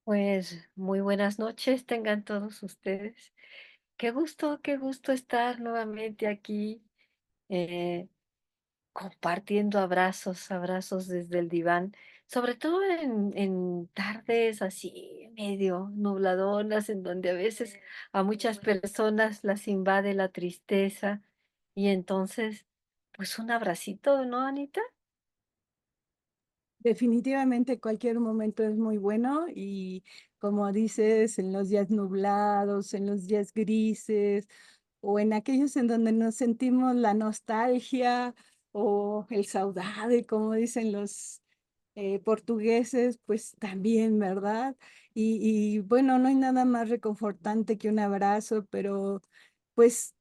Pues muy buenas noches tengan todos ustedes. Qué gusto estar nuevamente aquí, eh, compartiendo abrazos, abrazos desde el diván, sobre todo en tardes así medio nubladonas, en donde a veces a muchas personas las invade la tristeza y entonces, pues un abracito, ¿no, Anita? Definitivamente cualquier momento es muy bueno y como dices, en los días nublados, en los días grises o en aquellos en donde nos sentimos la nostalgia o el saudade, como dicen los portugueses, pues también, ¿verdad? Y bueno, no hay nada más reconfortante que un abrazo, pero pues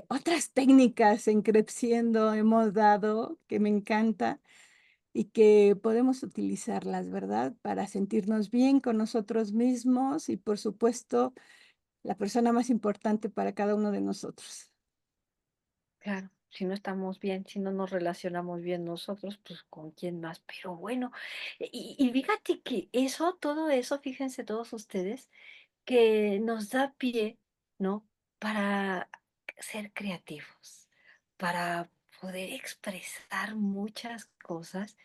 otras técnicas en Crepsiendo hemos dado que me encanta y que podemos utilizarlas, ¿verdad? Para sentirnos bien con nosotros mismos y, por supuesto, la persona más importante para cada uno de nosotros. Claro, si no estamos bien, si no nos relacionamos bien nosotros, pues con quién más. Pero bueno, y fíjate que eso, todo eso, fíjense todos ustedes, que nos da pie, ¿no? Para ser creativos, para poder expresar muchas cosas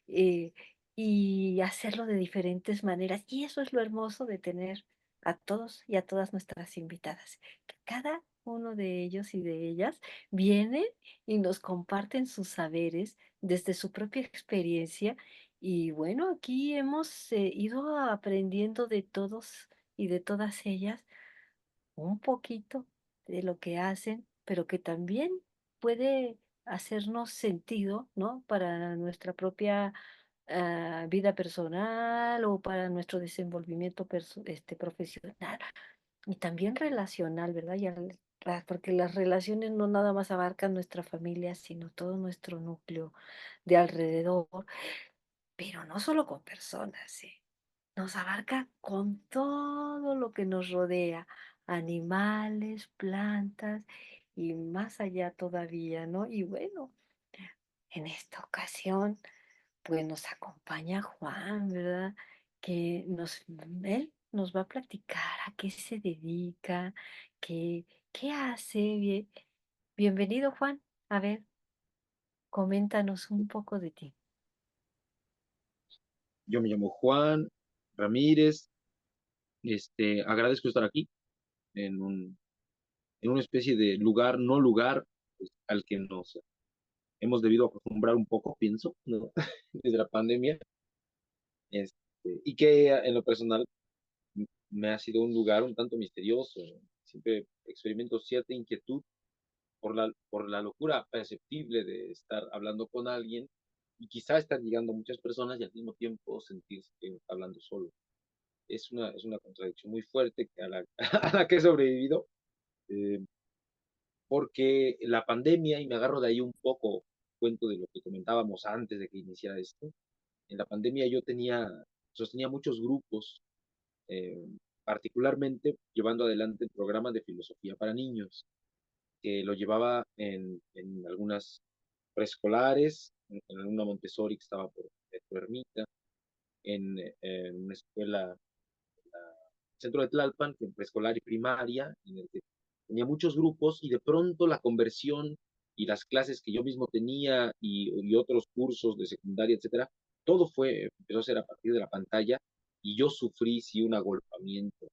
eh, y hacerlo de diferentes maneras. Y eso es lo hermoso de tener a todos y a todas nuestras invitadas, que cada uno de ellos y de ellas vienen y nos comparten sus saberes desde su propia experiencia. Y bueno, aquí hemos ido aprendiendo de todos y de todas ellas un poquito de lo que hacen, pero que también puede hacernos sentido, ¿no? Para nuestra propia vida personal o para nuestro desenvolvimiento profesional y también relacional, ¿verdad? Porque las relaciones no nada más abarcan nuestra familia, sino todo nuestro núcleo de alrededor, pero no solo con personas, ¿eh? Nos abarca con todo lo que nos rodea, animales, plantas y más allá todavía, ¿no? Y bueno, en esta ocasión, pues nos acompaña Juan, ¿verdad? Él nos va a platicar a qué se dedica, qué hace. Bienvenido, Juan. A ver, coméntanos un poco de ti. Yo me llamo Juan Ramírez. Agradezco estar aquí en en una especie de lugar, no lugar, pues, al que nos hemos debido acostumbrar un poco, pienso, ¿no? Desde la pandemia. Y que en lo personal me ha sido un lugar un tanto misterioso. Siempre experimento cierta inquietud por la locura perceptible de estar hablando con alguien y quizá estar llegando a muchas personas y al mismo tiempo sentirse que está hablando solo. Es una contradicción muy fuerte a la, a la que he sobrevivido, eh, porque la pandemia, y me agarro de ahí un poco, cuento de lo que comentábamos antes de que iniciara esto, en la pandemia sostenía muchos grupos, eh, particularmente llevando adelante el programa de filosofía para niños, que lo llevaba en algunas preescolares, en una Montessori que estaba por Ermita, en una escuela centro de Tlalpan, que en preescolar y primaria, en el que tenía muchos grupos y de pronto la conversión y las clases que yo mismo tenía y otros cursos de secundaria, etcétera, todo empezó a ser a partir de la pantalla y yo sufrí sí un agolpamiento.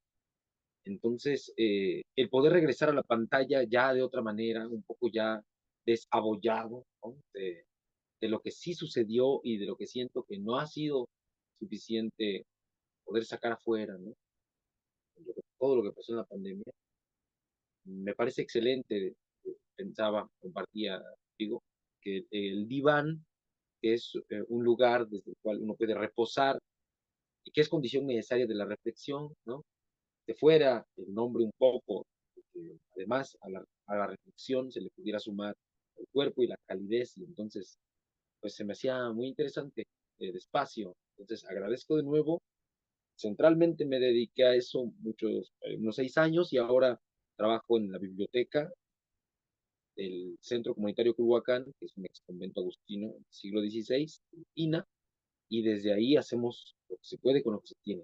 Entonces, el poder regresar a la pantalla ya de otra manera, un poco ya desabollado, ¿no? De lo que sí sucedió y de lo que siento que no ha sido suficiente poder sacar afuera, ¿no? Todo lo que pasó en la pandemia. Me parece excelente, pensaba, compartía digo, que el diván es un lugar desde el cual uno puede reposar y que es condición necesaria de la reflexión, ¿no? De fuera el nombre un poco, porque además a la reflexión se le pudiera sumar el cuerpo y la calidez y entonces pues se me hacía muy interesante el espacio. Entonces agradezco de nuevo. Centralmente me dediqué a eso unos 6 años y ahora trabajo en la biblioteca del Centro Comunitario Culhuacán, que es un ex convento agustino del siglo XVI, INA, y desde ahí hacemos lo que se puede con lo que se tiene.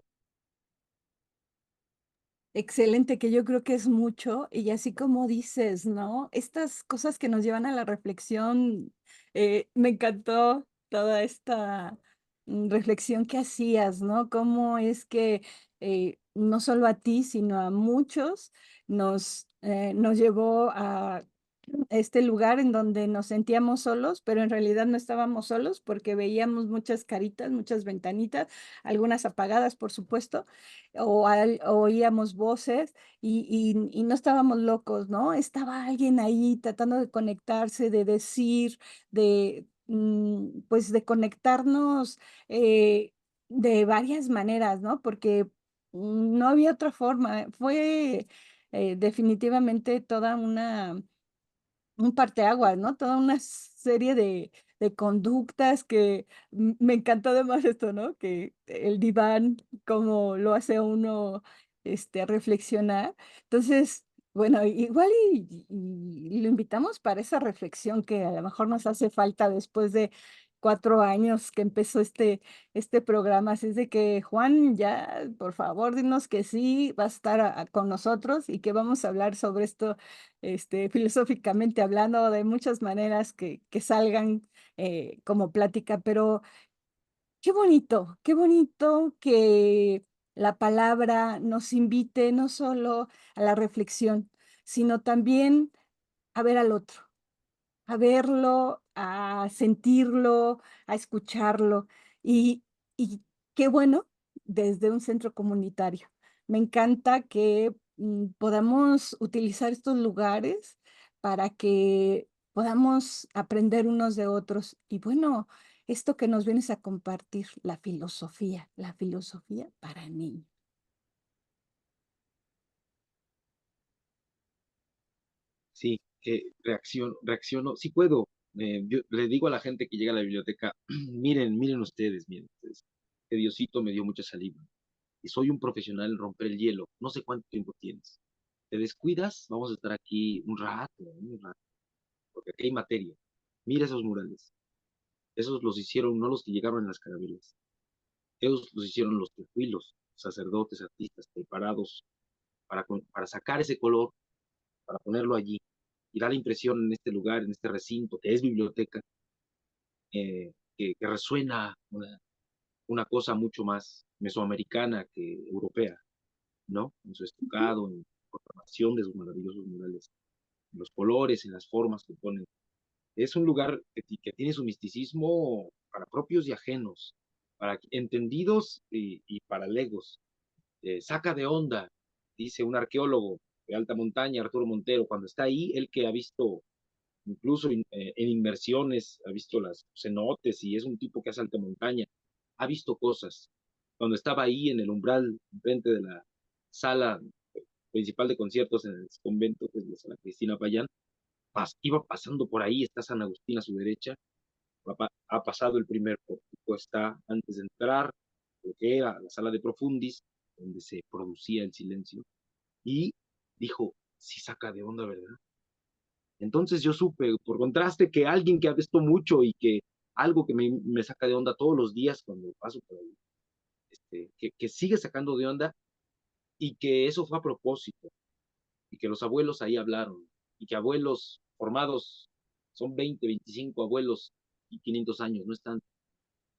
Excelente, que yo creo que es mucho, y así como dices, ¿no? Estas cosas que nos llevan a la reflexión, me encantó toda esta reflexión que hacías, ¿no? Cómo es que no solo a ti, sino a muchos nos llevó a este lugar en donde nos sentíamos solos, pero en realidad no estábamos solos porque veíamos muchas caritas, muchas ventanitas, algunas apagadas, por supuesto, oíamos voces y no estábamos locos, ¿no? Estaba alguien ahí tratando de conectarse, de decir, pues de conectarnos de varias maneras, ¿no? Porque no había otra forma. Fue definitivamente toda un parteaguas, ¿no? Toda una serie de conductas que me encantó además esto, ¿no? Que el diván, como lo hace a uno, reflexionar. Entonces, bueno, igual y lo invitamos para esa reflexión que a lo mejor nos hace falta después de 4 años que empezó este programa. Así es de que, Juan, ya, por favor, dinos que sí, vas a estar con nosotros y que vamos a hablar sobre esto filosóficamente hablando, de muchas maneras que salgan como plática, pero qué bonito que la palabra nos invite no solo a la reflexión, sino también a ver al otro, a verlo, a sentirlo, a escucharlo. Y, y qué bueno desde un centro comunitario. Me encanta que podamos utilizar estos lugares para que podamos aprender unos de otros. Y bueno, esto que nos vienes a compartir, la filosofía para niños. Sí, reacciono, sí puedo. Yo le digo a la gente que llega a la biblioteca, miren ustedes, que Diosito me dio mucha saliva y soy un profesional en romper el hielo. No sé cuánto tiempo tienes. ¿Te descuidas? Vamos a estar aquí un rato, porque aquí hay materia. Mira esos murales. Esos los hicieron no los que llegaron en las carabelas. Esos los hicieron los teofilos, sacerdotes, artistas, preparados para sacar ese color, para ponerlo allí y da la impresión en este lugar, en este recinto que es biblioteca, que resuena una cosa mucho más mesoamericana que europea, ¿no? En su estucado, en la programación de sus maravillosos murales, en los colores, en las formas que ponen. Es un lugar que tiene su misticismo para propios y ajenos, para entendidos y para legos. Saca de onda, dice un arqueólogo de alta montaña, Arturo Montero, cuando está ahí, él que ha visto incluso en inmersiones, ha visto las cenotes y es un tipo que hace alta montaña, ha visto cosas. Cuando estaba ahí en el umbral, frente de la sala principal de conciertos en el convento, que es la sala Cristina Payán, iba pasando por ahí, está San Agustín a su derecha, ha pasado el primer pórtico, está antes de entrar, lo que era la sala de profundis, donde se producía el silencio, y dijo, sí saca de onda, ¿verdad? Entonces yo supe, por contraste, que alguien que ha visto mucho y que algo que me saca de onda todos los días cuando paso por ahí, que sigue sacando de onda y que eso fue a propósito y que los abuelos ahí hablaron y que abuelos formados son 20, 25 abuelos y 500 años, no están.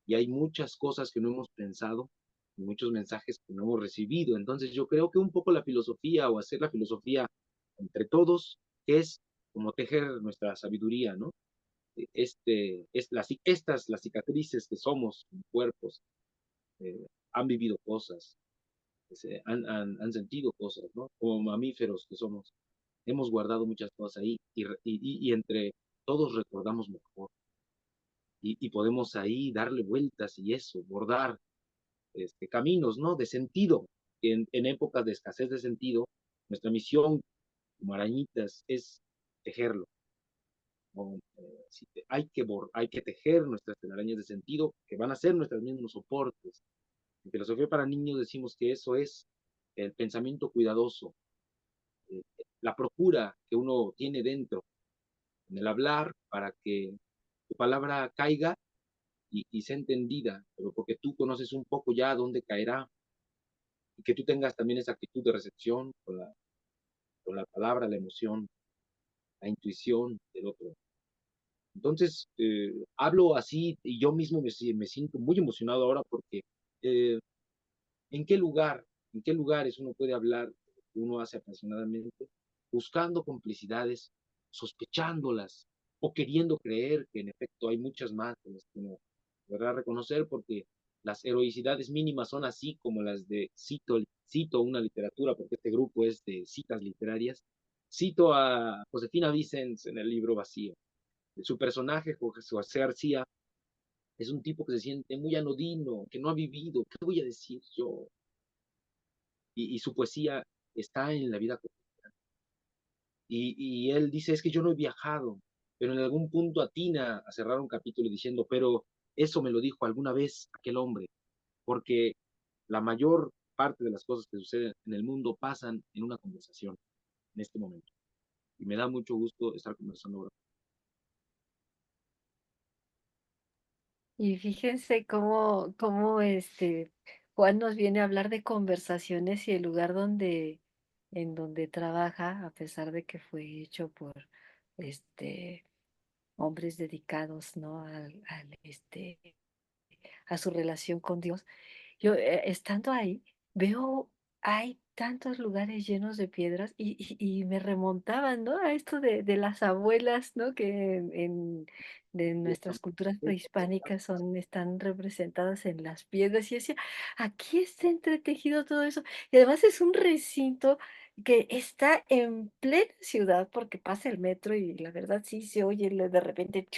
Y hay muchas cosas que no hemos pensado y muchos mensajes que no hemos recibido. Entonces yo creo que un poco la filosofía o hacer la filosofía entre todos es como tejer nuestra sabiduría, ¿no? Las cicatrices que somos en cuerpos, han vivido cosas, han sentido cosas, ¿no? Como mamíferos que somos, hemos guardado muchas cosas ahí y entre todos recordamos mejor y podemos ahí darle vueltas y eso, bordar caminos, ¿no? De sentido. En épocas de escasez de sentido, nuestra misión como arañitas es tejerlo. ¿No? Hay que tejer nuestras telarañas de sentido que van a ser nuestros mismos soportes. En filosofía para niños decimos que eso es el pensamiento cuidadoso, eh, la procura que uno tiene dentro en el hablar para que tu palabra caiga y sea entendida, pero porque tú conoces un poco ya dónde caerá y que tú tengas también esa actitud de recepción con la palabra, la emoción, la intuición del otro. Entonces, hablo así y yo mismo me siento muy emocionado ahora porque eh, ¿en qué lugar, en qué lugares uno puede hablar de lo que uno hace apasionadamente, buscando complicidades, sospechándolas o queriendo creer que en efecto hay muchas más de las que uno podrá reconocer porque las heroicidades mínimas son así como las de, cito una literatura porque este grupo es de citas literarias, cito a Josefina Vicens en el libro Vacío. Su personaje, José García, es un tipo que se siente muy anodino, que no ha vivido. ¿Qué voy a decir yo? Y su poesía está en la vida cotidiana. Y él dice, es que yo no he viajado, pero en algún punto atina a cerrar un capítulo diciendo, pero eso me lo dijo alguna vez aquel hombre, porque la mayor parte de las cosas que suceden en el mundo pasan en una conversación, en este momento. Y me da mucho gusto estar conversando ahora. Y fíjense cómo Juan nos viene a hablar de conversaciones y el lugar en donde trabaja, a pesar de que fue hecho por este hombres dedicados, ¿no? A su relación con Dios. Yo, estando ahí, veo, hay tantos lugares llenos de piedras y me remontaban, ¿no? A esto de las abuelas, ¿no? Que de nuestras culturas prehispánicas están representadas en las piedras. Y decía, aquí está entretejido todo eso. Y además es un recinto que está en plena ciudad porque pasa el metro y la verdad sí se oye de repente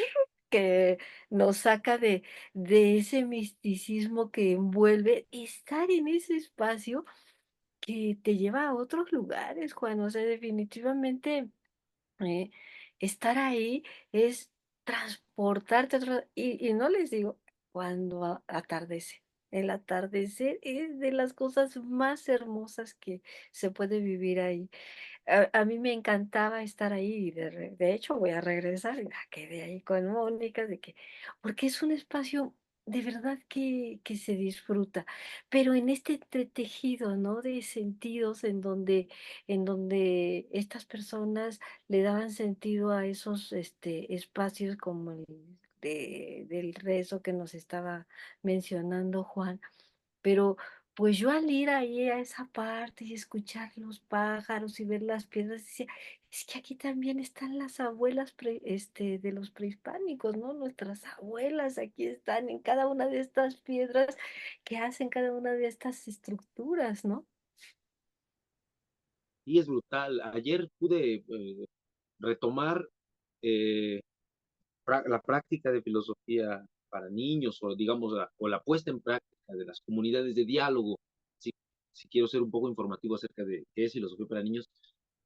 que nos saca de ese misticismo que envuelve estar en ese espacio que te lleva a otros lugares, Juan. O sea, definitivamente eh, estar ahí es transportarte a otro, y no les digo cuando atardece. El atardecer es de las cosas más hermosas que se puede vivir ahí. A mí me encantaba estar ahí y de hecho voy a regresar y la quedé ahí con Mónica, porque es un espacio de verdad que se disfruta, pero en este entretejido, ¿no? De sentidos en donde estas personas le daban sentido a esos espacios como el del rezo que nos estaba mencionando Juan, pero pues yo al ir ahí a esa parte y escuchar los pájaros y ver las piedras, decía, es que aquí también están las abuelas de los prehispánicos, ¿no? Nuestras abuelas aquí están en cada una de estas piedras que hacen cada una de estas estructuras, ¿no? Y es brutal. Ayer pude retomar eh, la práctica de filosofía para niños o digamos o la puesta en práctica de las comunidades de diálogo, si, si quiero ser un poco informativo acerca de qué es filosofía para niños,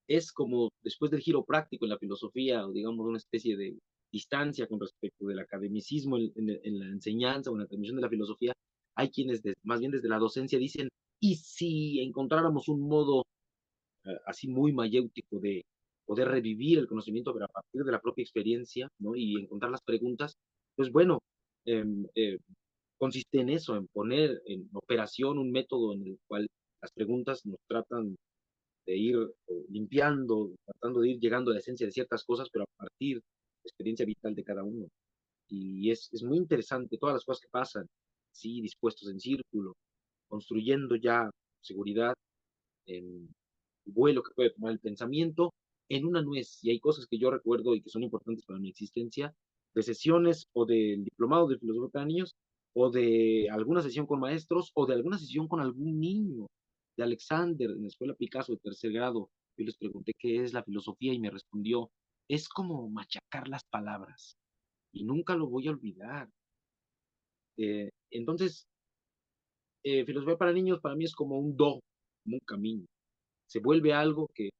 es como después del giro práctico en la filosofía o digamos una especie de distancia con respecto del academicismo en la enseñanza o en la transmisión de la filosofía, hay quienes más bien desde la docencia dicen, ¿y si encontráramos un modo así muy mayéutico de poder revivir el conocimiento, pero a partir de la propia experiencia, ¿no? Y encontrar las preguntas, pues bueno, eh, eh, consiste en eso, en poner en operación un método en el cual las preguntas nos tratan de ir limpiando, tratando de ir llegando a la esencia de ciertas cosas, pero a partir de la experiencia vital de cada uno. Y es muy interesante todas las cosas que pasan, sí, dispuestos en círculo, construyendo ya seguridad en vuelo que puede tomar el pensamiento en una nuez. Y hay cosas que yo recuerdo y que son importantes para mi existencia, de sesiones o del diplomado de filosofía para niños, o de alguna sesión con maestros, o de alguna sesión con algún niño, de Alexander en la escuela Picasso de tercer grado. Yo les pregunté qué es la filosofía y me respondió, es como machacar las palabras. Y nunca lo voy a olvidar. Entonces, filosofía para niños para mí es como un do, como un camino. Se vuelve algo que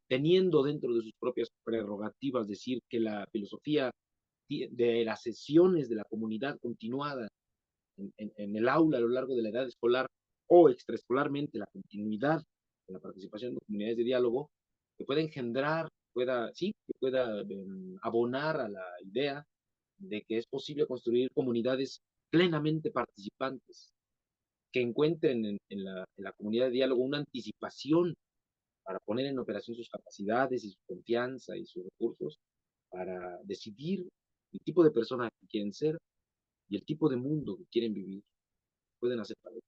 teniendo dentro de sus propias prerrogativas decir que la filosofía de las sesiones de la comunidad continuada en el aula a lo largo de la edad escolar o extraescolarmente la continuidad de la participación de comunidades de diálogo que pueda engendrar, que pueda abonar a la idea de que es posible construir comunidades plenamente participantes, que encuentren en la comunidad de diálogo una anticipación para poner en operación sus capacidades y su confianza y sus recursos para decidir el tipo de persona que quieren ser y el tipo de mundo que quieren vivir, pueden hacer para ello.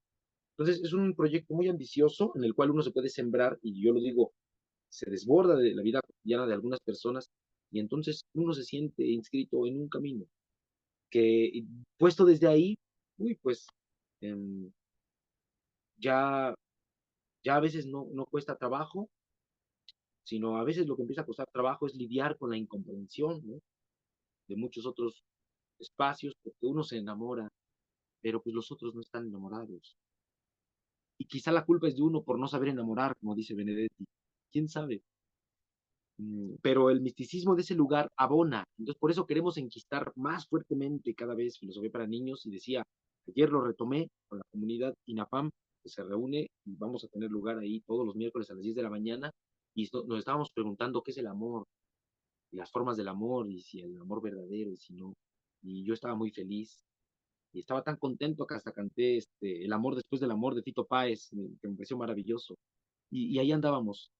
Entonces, es un proyecto muy ambicioso en el cual uno se puede sembrar, y yo lo digo, se desborda de la vida cotidiana de algunas personas, y entonces uno se siente inscrito en un camino que, puesto desde ahí, uy, pues eh, ya, ya a veces no cuesta trabajo, sino a veces lo que empieza a costar trabajo es lidiar con la incomprensión, ¿no?, de muchos otros espacios, porque uno se enamora, pero pues los otros no están enamorados. Y quizá la culpa es de uno por no saber enamorar, como dice Benedetti. ¿Quién sabe? Pero el misticismo de ese lugar abona. Entonces, por eso queremos enquistar más fuertemente cada vez filosofía para niños. Y decía, ayer lo retomé con la comunidad INAPAM, que se reúne y vamos a tener lugar ahí todos los miércoles a las 10 de la mañana. Y nos estábamos preguntando qué es el amor, y las formas del amor, y si el amor verdadero, y si no. Y yo estaba muy feliz. Y estaba tan contento que hasta canté El amor después del amor de Fito Páez, que me pareció maravilloso. Y ahí andábamos,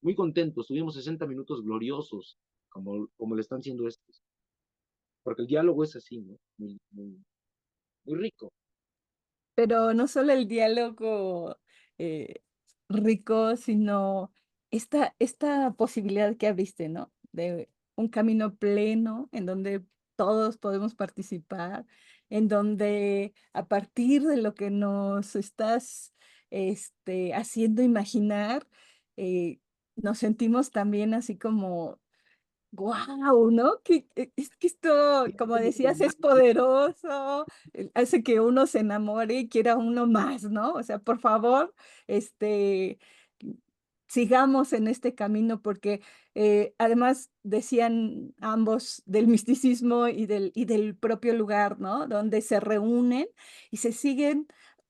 muy contentos, tuvimos 60 minutos gloriosos, como le están siendo estos, porque el diálogo es así, ¿no? Muy rico. Pero no solo el diálogo eh, rico, sino esta posibilidad que abriste, ¿no? De un camino pleno en donde todos podemos participar, en donde a partir de lo que nos estás haciendo imaginar, eh, nos sentimos también así como ¡guau! ¿No? Es que esto, como decías, es poderoso, hace que uno se enamore y quiera uno más, ¿no? O sea, por favor, este, sigamos en este camino porque además decían ambos del misticismo y del propio lugar, ¿no? Donde se reúnen y se siguen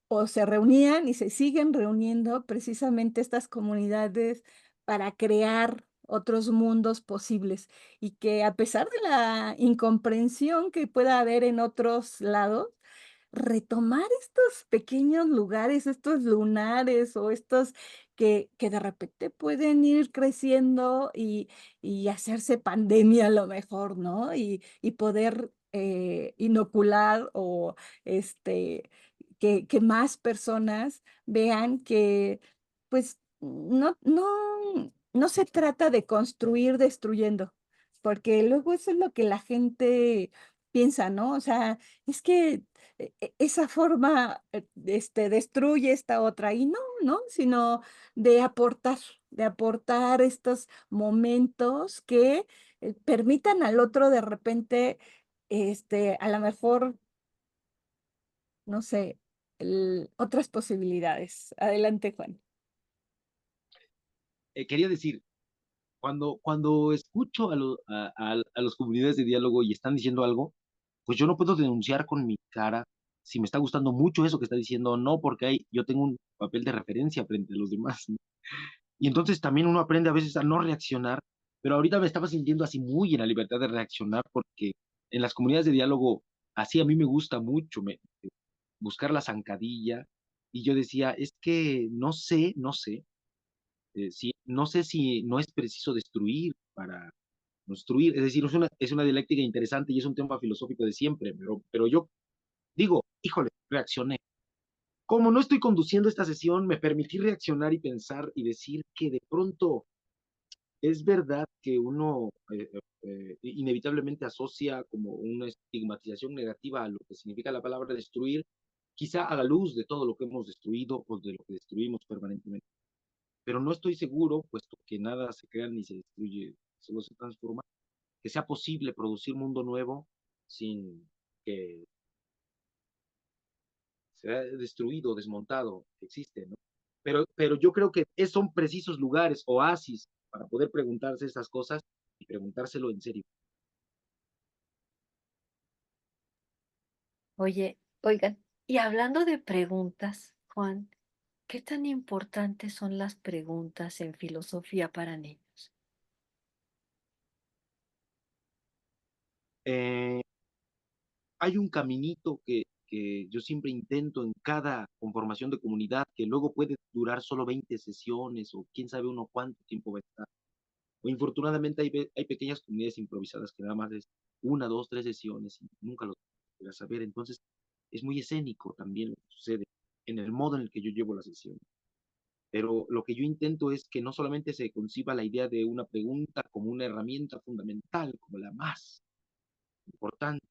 o se reunían y se siguen reuniendo precisamente estas comunidades para crear otros mundos posibles y que a pesar de la incomprensión que pueda haber en otros lados, retomar estos pequeños lugares, estos lunares o estos que de repente pueden ir creciendo y hacerse pandemia a lo mejor, ¿no? Y poder inocular o que más personas vean que pues no se trata de construir destruyendo, porque luego eso es lo que la gente piensa, ¿no? O sea, es que esa forma destruye esta otra y no, ¿no? Sino de aportar estos momentos que permitan al otro de repente, a lo mejor, no sé, otras posibilidades. Adelante, Juan. Quería decir, cuando escucho a las comunidades de diálogo y están diciendo algo, pues yo no puedo denunciar con mi cara si me está gustando mucho eso que está diciendo o no, porque yo tengo un papel de referencia frente a los demás, ¿no? Y entonces también uno aprende a veces a no reaccionar, pero ahorita me estaba sintiendo así muy en la libertad de reaccionar, porque en las comunidades de diálogo, así a mí me gusta mucho buscar la zancadilla, y yo decía, es que no sé si no es preciso destruir para construir, es decir, es una dialéctica interesante y es un tema filosófico de siempre, pero yo digo, híjole, reaccioné. Como no estoy conduciendo esta sesión, me permití reaccionar y pensar y decir que de pronto es verdad que uno inevitablemente asocia como una estigmatización negativa a lo que significa la palabra destruir, quizá a la luz de todo lo que hemos destruido o de lo que destruimos permanentemente. Pero no estoy seguro, puesto que nada se crea ni se destruye, solo se transforma, que sea posible producir mundo nuevo sin que sea destruido, desmontado, existe, ¿no? Pero yo creo que son precisos lugares, oasis, para poder preguntarse estas cosas y preguntárselo en serio. Oye, oigan, y hablando de preguntas, Juan, ¿qué tan importantes son las preguntas en filosofía para niños? Eh, Hay un caminito que yo siempre intento en cada conformación de comunidad, que luego puede durar solo 20 sesiones o quién sabe uno cuánto tiempo va a estar. O infortunadamente hay pequeñas comunidades improvisadas que nada más es una, dos, tres sesiones y nunca lo voy a saber. Entonces es muy escénico también lo que sucede en el modo en el que yo llevo la sesión. Pero lo que yo intento es que no solamente se conciba la idea de una pregunta como una herramienta fundamental, como la más importante,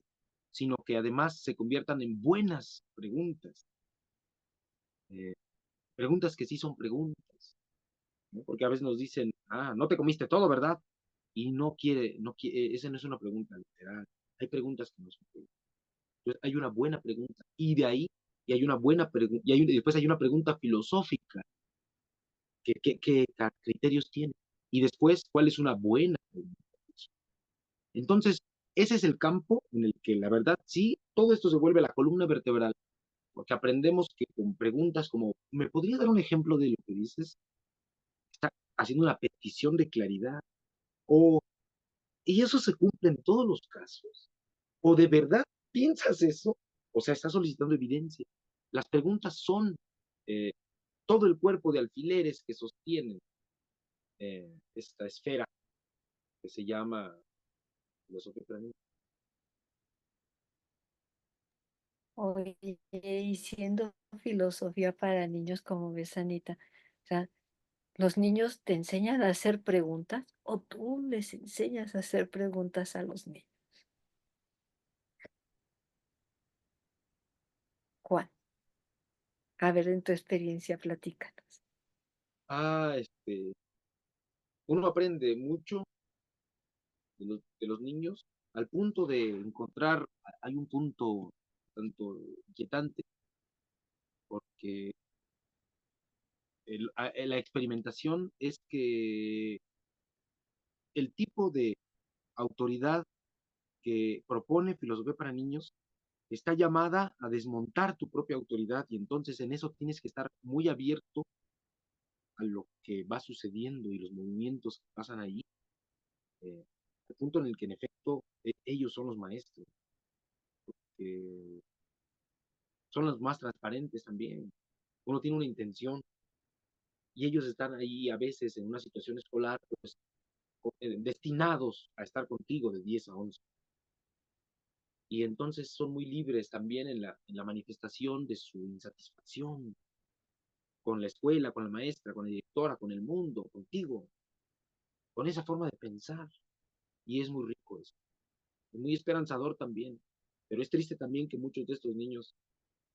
sino que además se conviertan en buenas preguntas, eh, preguntas que sí son preguntas, ¿no? Porque a veces nos dicen, no te comiste todo, ¿verdad? Y esa no es una pregunta literal. Hay preguntas que no son preguntas. Entonces hay una buena pregunta, y de ahí, y hay una buena pregunta, y después hay una pregunta filosófica, ¿qué criterios tiene? Y después, ¿cuál es una buena pregunta? Entonces, ese es el campo en el que la verdad sí, todo esto se vuelve la columna vertebral, porque aprendemos que con preguntas como, ¿me podría dar un ejemplo de lo que dices? Está haciendo una petición de claridad, o, y eso se cumple en todos los casos, o de verdad piensas eso, o sea, estás solicitando evidencia. Las preguntas son eh, todo el cuerpo de alfileres que sostienen esta esfera que se llama filosofía planetaria. Oye, y siendo filosofía para niños, como ves, Anita, o sea, ¿los niños te enseñan a hacer preguntas o tú les enseñas a hacer preguntas a los niños? ¿Cuál? A ver, en tu experiencia, platícanos. Ah, uno aprende mucho de los niños al punto de encontrar, hay un punto tanto inquietante, porque la experimentación es que el tipo de autoridad que propone filosofía para niños está llamada a desmontar tu propia autoridad y entonces en eso tienes que estar muy abierto a lo que va sucediendo y los movimientos que pasan ahí, eh, al punto en el que en efecto ellos son los maestros, que son los más transparentes también. Uno tiene una intención y ellos están ahí a veces en una situación escolar, pues destinados a estar contigo de 10 a 11. Y entonces son muy libres también en la manifestación de su insatisfacción con la escuela, con la maestra, con la directora, con el mundo, contigo, con esa forma de pensar. Y es muy rico eso. Es muy esperanzador también. Pero es triste también que muchos de estos niños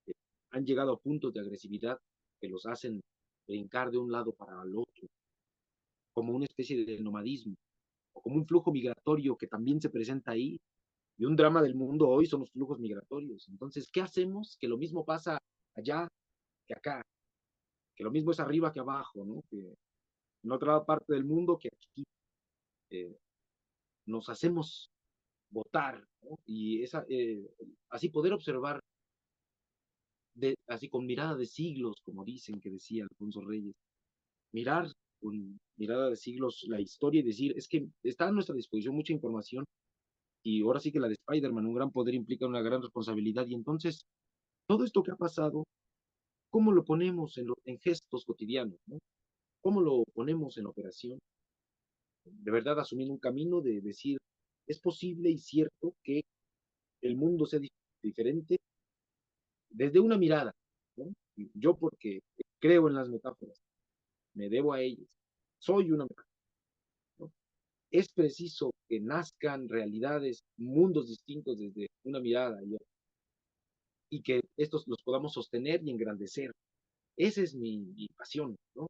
eh, han llegado a puntos de agresividad que los hacen brincar de un lado para el otro, como una especie de nomadismo, o como un flujo migratorio que también se presenta ahí. Y un drama del mundo hoy son los flujos migratorios. Entonces, ¿qué hacemos? Que lo mismo pasa allá que acá, que lo mismo es arriba que abajo, ¿no? Que en otra parte del mundo que aquí eh, nos hacemos votar, ¿no? Y así poder observar así con mirada de siglos, como dicen que decía Alfonso Reyes, mirar con mirada de siglos la historia y decir, es que está a nuestra disposición mucha información y ahora sí que la de Spider-Man, un gran poder implica una gran responsabilidad y entonces todo esto que ha pasado, ¿cómo lo ponemos en gestos cotidianos, ¿no? ¿Cómo lo ponemos en operación? De verdad asumiendo un camino de decir, es posible y cierto que el mundo sea diferente desde una mirada, ¿no? Yo porque creo en las metáforas, me debo a ellas, soy una metáfora, ¿no? Es preciso que nazcan realidades, mundos distintos desde una mirada y que estos los podamos sostener y engrandecer. Esa es mi pasión, ¿no?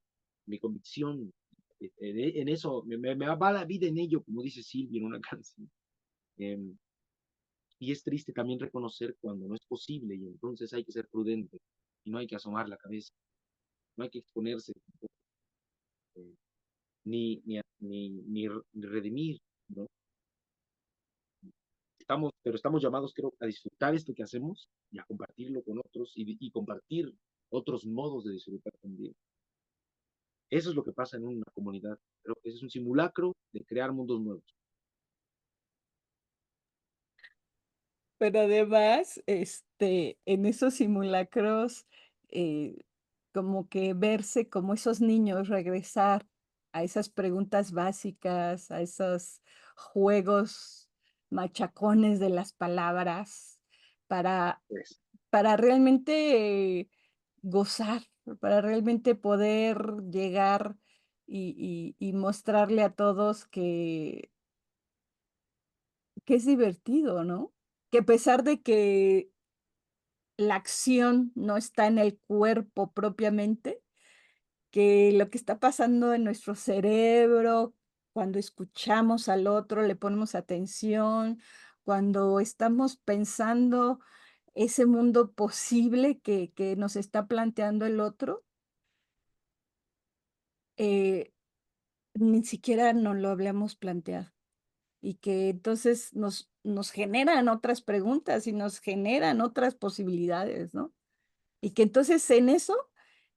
Mi convicción. En eso, me va la vida en ello, como dice Silvia en una canción. Eh, y es triste también reconocer cuando no es posible y entonces hay que ser prudente y no hay que asomar la cabeza, no hay que exponerse eh, ni redimir, ¿no? Pero estamos llamados, creo, a disfrutar esto que hacemos y a compartirlo con otros y compartir otros modos de disfrutar también. Eso es lo que pasa en una comunidad. Creo que es un simulacro de crear mundos nuevos. Pero además, en esos simulacros, eh, como que verse como esos niños, regresar a esas preguntas básicas, a esos juegos machacones de las palabras, para Pues, para realmente gozar, para realmente poder llegar y mostrarle a todos que es divertido, ¿no? Que a pesar de que la acción no está en el cuerpo propiamente, que lo que está pasando en nuestro cerebro, cuando escuchamos al otro, le ponemos atención, cuando estamos pensando ese mundo posible que nos está planteando el otro, eh, ni siquiera nos lo habíamos planteado. Y que entonces nos generan otras preguntas y nos generan otras posibilidades, ¿no? Y que entonces en eso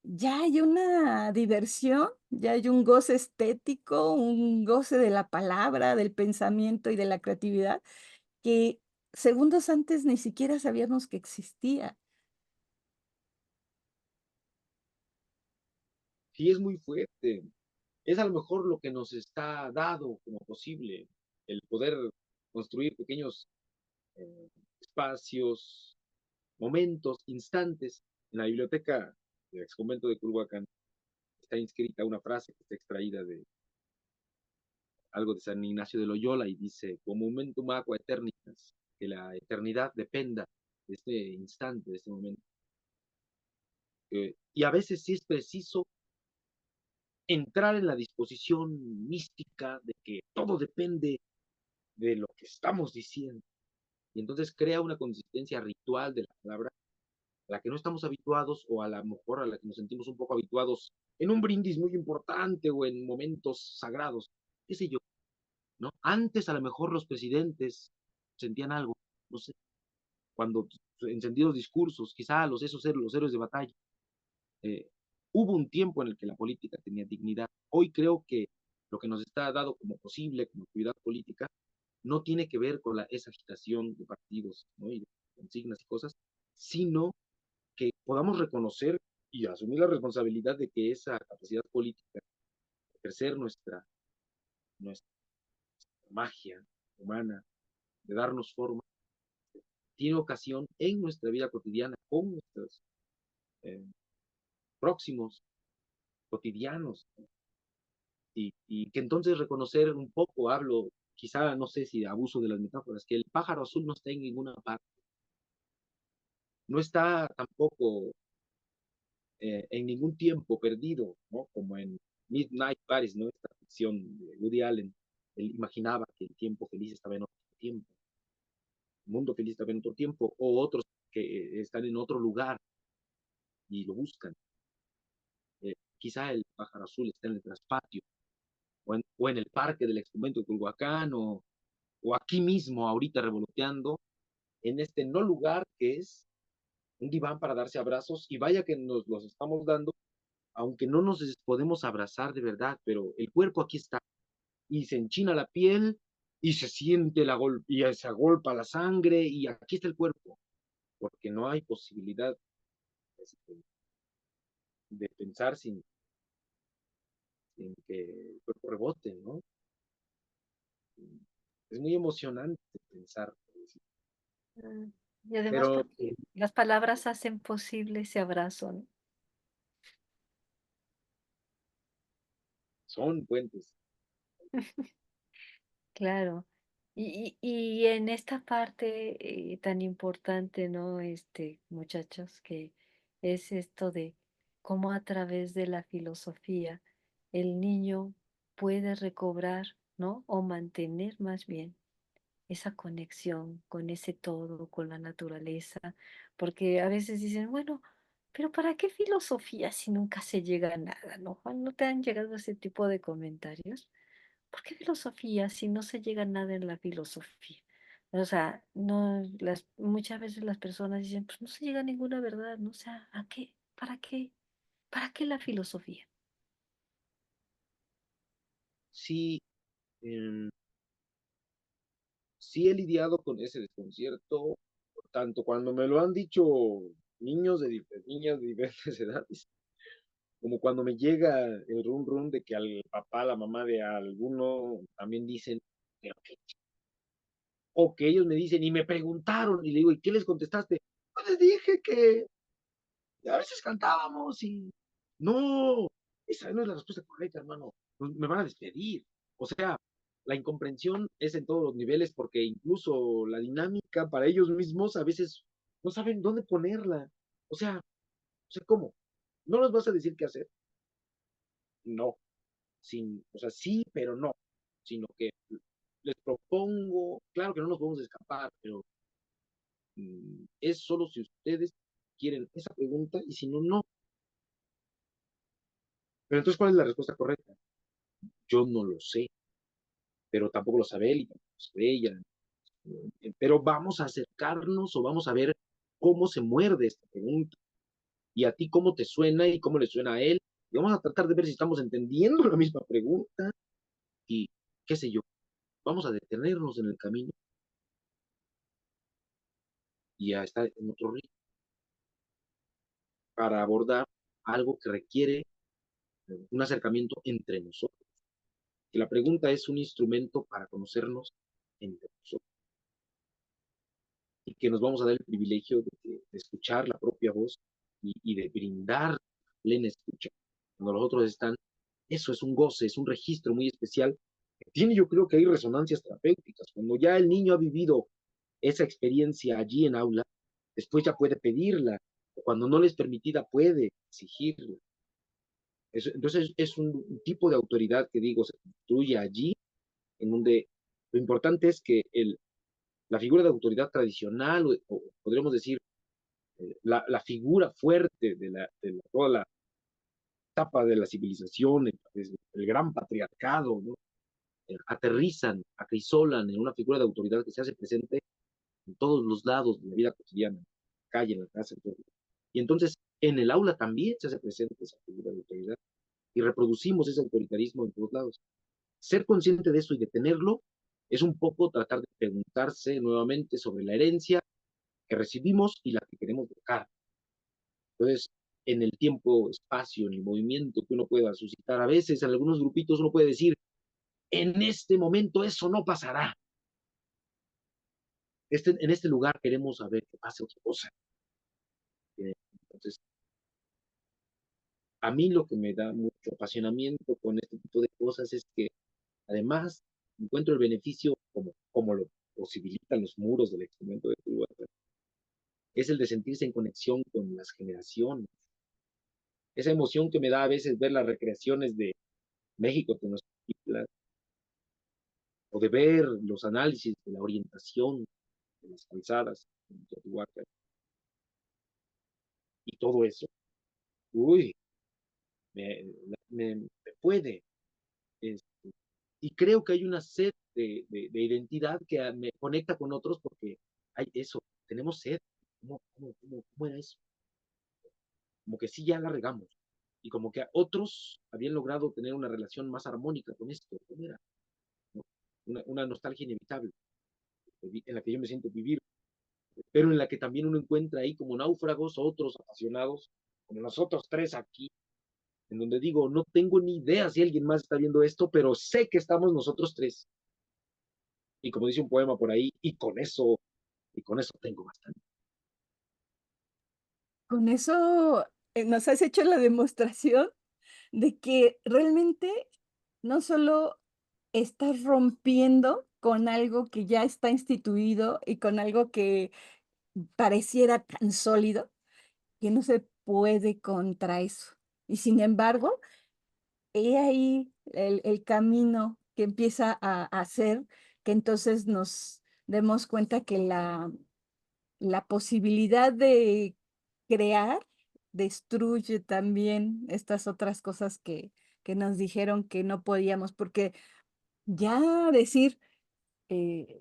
ya hay una diversión, ya hay un goce estético, un goce de la palabra, del pensamiento y de la creatividad, que segundos antes ni siquiera sabíamos que existía. sí es muy fuerte. Es a lo mejor lo que nos está dado como posible, el poder construir pequeños eh, espacios, momentos, instantes. En la biblioteca del ex convento de Culhuacán está inscrita una frase que está extraída de algo de San Ignacio de Loyola y dice, como momentum aqua eternitas, que la eternidad dependa de este instante, de este momento. Y a veces sí es preciso entrar en la disposición mística de que todo depende de lo que estamos diciendo. Y entonces crea una consistencia ritual de la palabra a la que no estamos habituados o a lo mejor a la que nos sentimos un poco habituados en un brindis muy importante o en momentos sagrados, qué sé yo, ¿no? Antes a lo mejor los presidentes sentían algo, no sé, cuando encendidos discursos, quizá los héroes de batalla. Eh, Hubo un tiempo en el que la política tenía dignidad. Hoy creo que lo que nos está dado como posible, como actividad política, no tiene que ver con esa agitación de partidos, ¿no? Y de consignas y cosas, sino que podamos reconocer y asumir la responsabilidad de que esa capacidad política, de ejercer nuestra magia humana, de darnos forma, tiene ocasión en nuestra vida cotidiana con nuestros eh, próximos cotidianos, ¿no? Y que entonces reconocer un poco, hablo, quizá no sé si abuso de las metáforas, que el pájaro azul no está en ninguna parte, no está tampoco en ningún tiempo perdido, ¿no? Como en Midnight Paris, ¿no? Esta ficción de Woody Allen, él imaginaba que el tiempo feliz estaba en otro tiempo, el mundo feliz estaba en otro tiempo, o otros que están en otro lugar y lo buscan. Quizá el pájaro azul está en el traspatio, o en el parque del exconvento de Culhuacán, o aquí mismo, ahorita revoloteando, en este no lugar que es un diván para darse abrazos, y vaya que nos los estamos dando, aunque no nos podemos abrazar de verdad, pero el cuerpo aquí está, y se enchina la piel, y se siente y se agolpa la sangre, y aquí está el cuerpo, porque no hay posibilidad este, de pensar sin que el cuerpo rebote, ¿no? Es muy emocionante pensar, Mm, y además pero porque las palabras hacen posible ese abrazo, ¿no? son puentes. Claro. Y en esta parte tan importante, ¿no? Muchachos, que es esto de cómo a través de la filosofía el niño puede recobrar, ¿no? O mantener más bien esa conexión con ese todo, con la naturaleza, porque a veces dicen, bueno, pero ¿para qué filosofía si nunca se llega a nada, ¿no, Juan? ¿No te han llegado ese tipo de comentarios? ¿Por qué filosofía si no se llega a nada en la filosofía? O sea, no, muchas veces las personas dicen, pues no se llega a ninguna verdad, ¿no? O sea, ¿a qué? ¿Para qué? ¿Para qué la filosofía? Sí, eh, sí he lidiado con ese desconcierto, tanto cuando me lo han dicho niñas de diferentes edades, como cuando me llega el run run de que al papá, la mamá de alguno también dicen, "Pero qué o que ellos me dicen y me preguntaron y le digo, ¿y qué les contestaste? Pues les dije que a veces cantábamos y no, esa no es la respuesta correcta, hermano. Me van a despedir. O sea, la incomprensión es en todos los niveles porque incluso la dinámica para ellos mismos a veces no saben dónde ponerla. ¿Cómo? ¿No nos vas a decir qué hacer? No. O sea, sí, pero no. Sino que les propongo, claro que no nos podemos escapar, pero es solo si ustedes quieren esa pregunta y si no, no. Pero entonces, ¿cuál es la respuesta correcta? Yo no lo sé, pero tampoco lo sabe él y tampoco lo sabe ella. Pero vamos a acercarnos o vamos a ver cómo se muerde esta pregunta y a ti cómo te suena y cómo le suena a él. Y vamos a tratar de ver si estamos entendiendo la misma pregunta y qué sé yo. Vamos a detenernos en el camino y a estar en otro ritmo para abordar algo que requiere un acercamiento entre nosotros. Que la pregunta es un instrumento para conocernos entre nosotros y que nos vamos a dar el privilegio de escuchar la propia voz y de brindar plena escucha. Cuando los otros están, eso es un goce, es un registro muy especial. Tiene yo creo que hay resonancias terapéuticas. Cuando ya el niño ha vivido esa experiencia allí en aula, después ya puede pedirla. O cuando no le es permitida, puede exigirla. Entonces es un tipo de autoridad que digo, se construye allí, en donde lo importante es que la figura de autoridad tradicional, o podríamos decir, la figura fuerte toda la etapa de la civilización, el gran patriarcado, ¿no? Aterrizan, acrisolan en una figura de autoridad que se hace presente en todos los lados de la vida cotidiana, en la calle, en la casa, en todo. Y entonces, en el aula también se hace presente esa figura de autoridad y reproducimos ese autoritarismo en todos lados. Ser consciente de eso y detenerlo es un poco tratar de preguntarse nuevamente sobre la herencia que recibimos y la que queremos dejar. Entonces, en el tiempo, espacio, en el movimiento que uno pueda suscitar, a veces en algunos grupitos uno puede decir, en este momento eso no pasará. En este lugar queremos saber que pase otra cosa. Entonces, a mí lo que me da mucho apasionamiento con este tipo de cosas es que además encuentro el beneficio como lo posibilitan los muros del experimento de Cuba, es el de sentirse en conexión con las generaciones. Esa emoción que me da a veces ver las recreaciones de México Tenochtitlan, o de ver los análisis de la orientación de las calzadas en Teotihuacán y todo eso. Uy, me, me puede. Este, y creo que hay una sed de identidad que me conecta con otros porque hay eso, tenemos sed. ¿Cómo era eso? Como que sí ya la regamos. Y como que otros habían logrado tener una relación más armónica con esto. ¿Cómo era? ¿No? Una nostalgia inevitable en la que yo me siento vivir, pero en la que también uno encuentra ahí como náufragos, otros apasionados, como nosotros tres aquí, en donde digo, no tengo ni idea si alguien más está viendo esto, pero sé que estamos nosotros tres. Y como dice un poema por ahí, y con eso tengo bastante. Con eso nos has hecho la demostración de que realmente no solo estás rompiendo con algo que ya está instituido y con algo que pareciera tan sólido, que no se puede contra eso. Y sin embargo, he ahí el camino que empieza a hacer que entonces nos demos cuenta que la posibilidad de crear destruye también estas otras cosas que nos dijeron que no podíamos, porque ya decir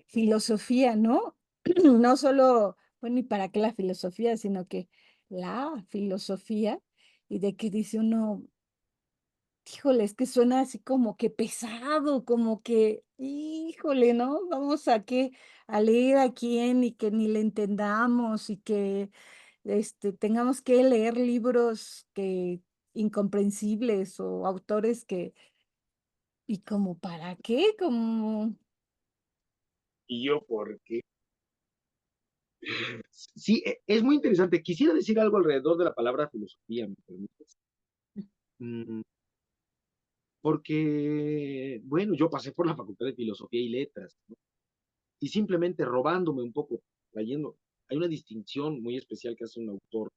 filosofía, ¿no? No solo, bueno, ¿y para qué la filosofía? Sino que la filosofía, y de que dice uno, híjole, es que suena así como que pesado, como que, híjole, ¿no? Vamos a leer a quién y que ni le entendamos y que tengamos que leer libros que incomprensibles o autores que, ¿y como para qué? Como, ¿Y yo por qué? Sí, es muy interesante. Quisiera decir algo alrededor de la palabra filosofía, ¿me permites? Mm, Porque, bueno, yo pasé por la Facultad de Filosofía y Letras, ¿no? Y simplemente robándome un poco, trayendo, hay una distinción muy especial que hace un autor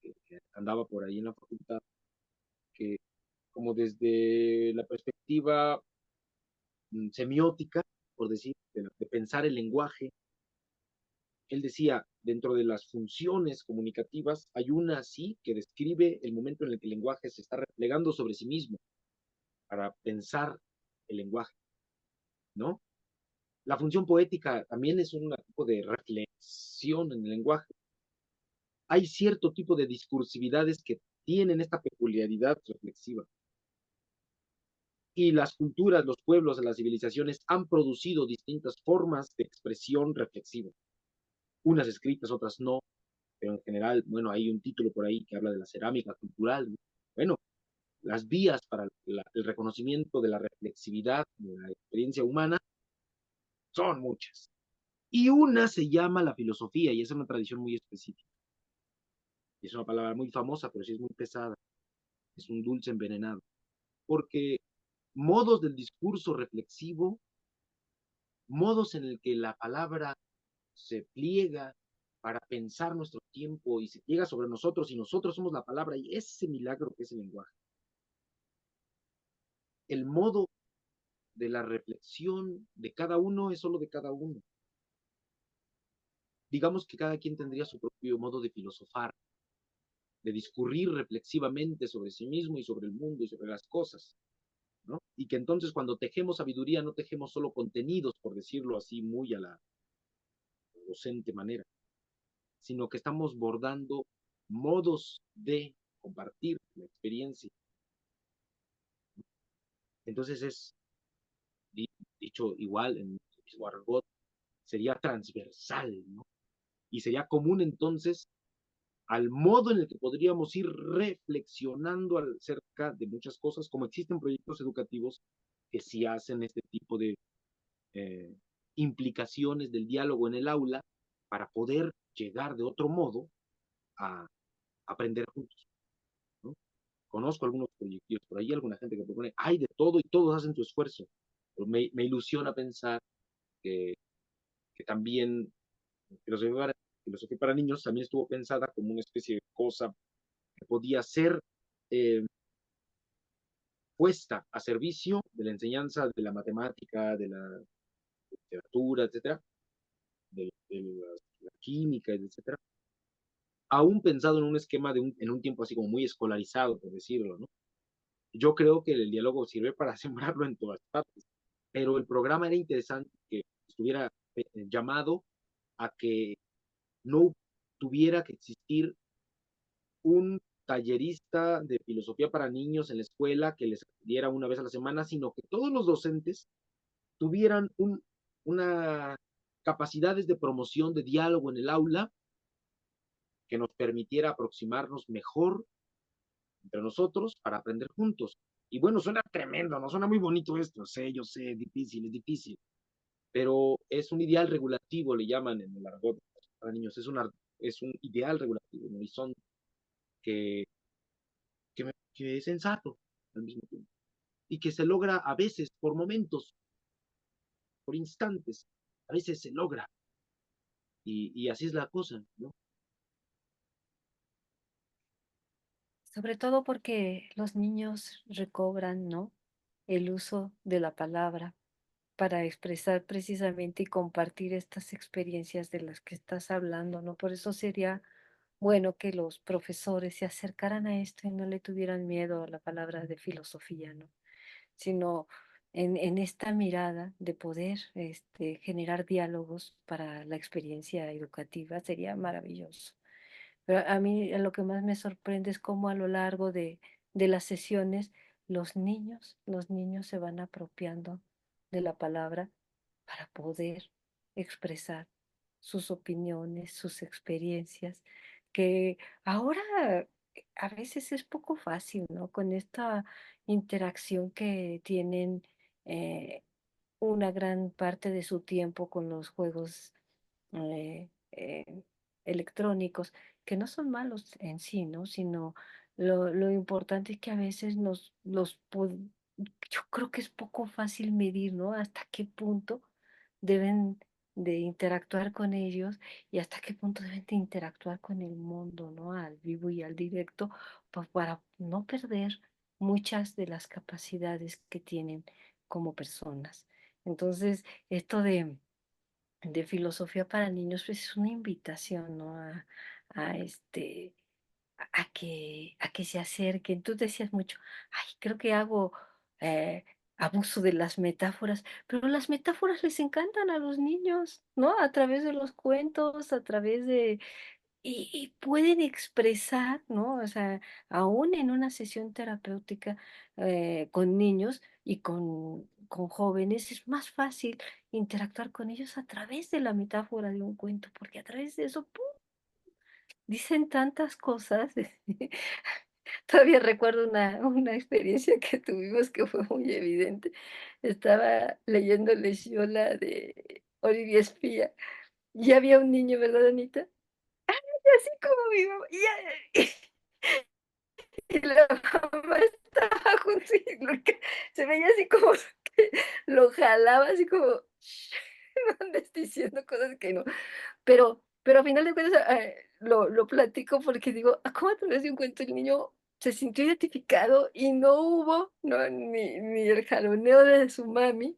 que andaba por ahí en la facultad, que como desde la perspectiva semiótica, por decir, de pensar el lenguaje, él decía, dentro de las funciones comunicativas, hay una así que describe el momento en el que el lenguaje se está replegando sobre sí mismo para pensar el lenguaje, ¿no? La función poética también es un tipo de reflexión en el lenguaje. Hay cierto tipo de discursividades que tienen esta peculiaridad reflexiva. Y las culturas, los pueblos, las civilizaciones han producido distintas formas de expresión reflexiva. Unas escritas, otras no, pero en general, bueno, hay un título por ahí que habla de la cerámica cultural. Bueno, las vías para el reconocimiento de la reflexividad de la experiencia humana son muchas. Y una se llama la filosofía, y es una tradición muy específica. Y es una palabra muy famosa, pero sí es muy pesada. Es un dulce envenenado. Porque modos del discurso reflexivo, modos en el que la palabra se pliega para pensar nuestro tiempo y se pliega sobre nosotros y nosotros somos la palabra y ese milagro que es el lenguaje. El modo de la reflexión de cada uno es solo de cada uno. Digamos que cada quien tendría su propio modo de filosofar, de discurrir reflexivamente sobre sí mismo y sobre el mundo y sobre las cosas, ¿no? Y que entonces cuando tejemos sabiduría no tejemos solo contenidos, por decirlo así, muy a la docente manera, sino que estamos bordando modos de compartir la experiencia. Entonces es, dicho igual en el mismo argot, sería transversal, ¿no? Y sería común entonces al modo en el que podríamos ir reflexionando acerca de muchas cosas, como existen proyectos educativos que sí hacen este tipo de eh, implicaciones del diálogo en el aula para poder llegar de otro modo a aprender juntos, ¿no? Conozco algunos proyectos, por ahí alguna gente que propone, hay de todo y todos hacen su esfuerzo, pero me ilusiona pensar que, que también filosofía para niños también estuvo pensada como una especie de cosa que podía ser eh, puesta a servicio de la enseñanza de la matemática, de la literatura, etcétera, la química, etcétera, aún pensado en un esquema en un tiempo así como muy escolarizado, por decirlo, ¿no? Yo creo que el diálogo sirve para sembrarlo en todas partes, pero el programa era interesante que estuviera llamado a que no tuviera que existir un tallerista de filosofía para niños en la escuela que les diera una vez a la semana, sino que todos los docentes tuvieran una capacidades de promoción, de diálogo en el aula que nos permitiera aproximarnos mejor entre nosotros para aprender juntos. Y bueno, suena tremendo, no suena muy bonito esto, yo sé, es difícil, pero es un ideal regulativo, le llaman en el argot para niños, es un ideal regulativo, un horizonte que, que es sensato al mismo tiempo y que se logra a veces por momentos, por instantes, a veces se logra y así es la cosa, ¿no? Sobre todo porque los niños recobran, ¿no? El uso de la palabra para expresar precisamente y compartir estas experiencias de las que estás hablando, ¿no? Por eso sería bueno que los profesores se acercaran a esto y no le tuvieran miedo a la palabra de filosofía, ¿no? Sino en esta mirada de poder generar diálogos para la experiencia educativa sería maravilloso. Pero a mí lo que más me sorprende es cómo a lo largo de las sesiones los niños se van apropiando de la palabra para poder expresar sus opiniones, sus experiencias, que ahora a veces es poco fácil, ¿no? Con esta interacción que tienen eh, una gran parte de su tiempo con los juegos eh, eh, electrónicos, que no son malos en sí, ¿no? Sino lo importante es que a veces yo creo que es poco fácil medir, ¿no? Hasta qué punto deben de interactuar con ellos y hasta qué punto deben de interactuar con el mundo, ¿no? Al vivo y al directo, para no perder muchas de las capacidades que tienen como personas. Entonces, esto de filosofía para niños, pues es una invitación, ¿no? A a que se acerquen. Tú decías mucho, ay, creo que hago abuso de las metáforas, pero las metáforas les encantan a los niños, ¿no? A través de los cuentos, a través de, y pueden expresar, ¿no? O sea, aún en una sesión terapéutica con niños y con jóvenes, es más fácil interactuar con ellos a través de la metáfora de un cuento, porque a través de eso, ¡pum!, dicen tantas cosas. Todavía recuerdo una experiencia que tuvimos que fue muy evidente. Estaba leyendo Lecciola de Olivia Espía y había un niño, ¿verdad, Anita? Así como mi mamá, y la mamá estaba junto y se veía así como que lo jalaba, así como, no andes diciendo cosas que no. Pero a final de cuentas, lo platico porque digo, ¿cómo a través de un cuento el niño se sintió identificado y no hubo, no, ni el jaloneo de su mami,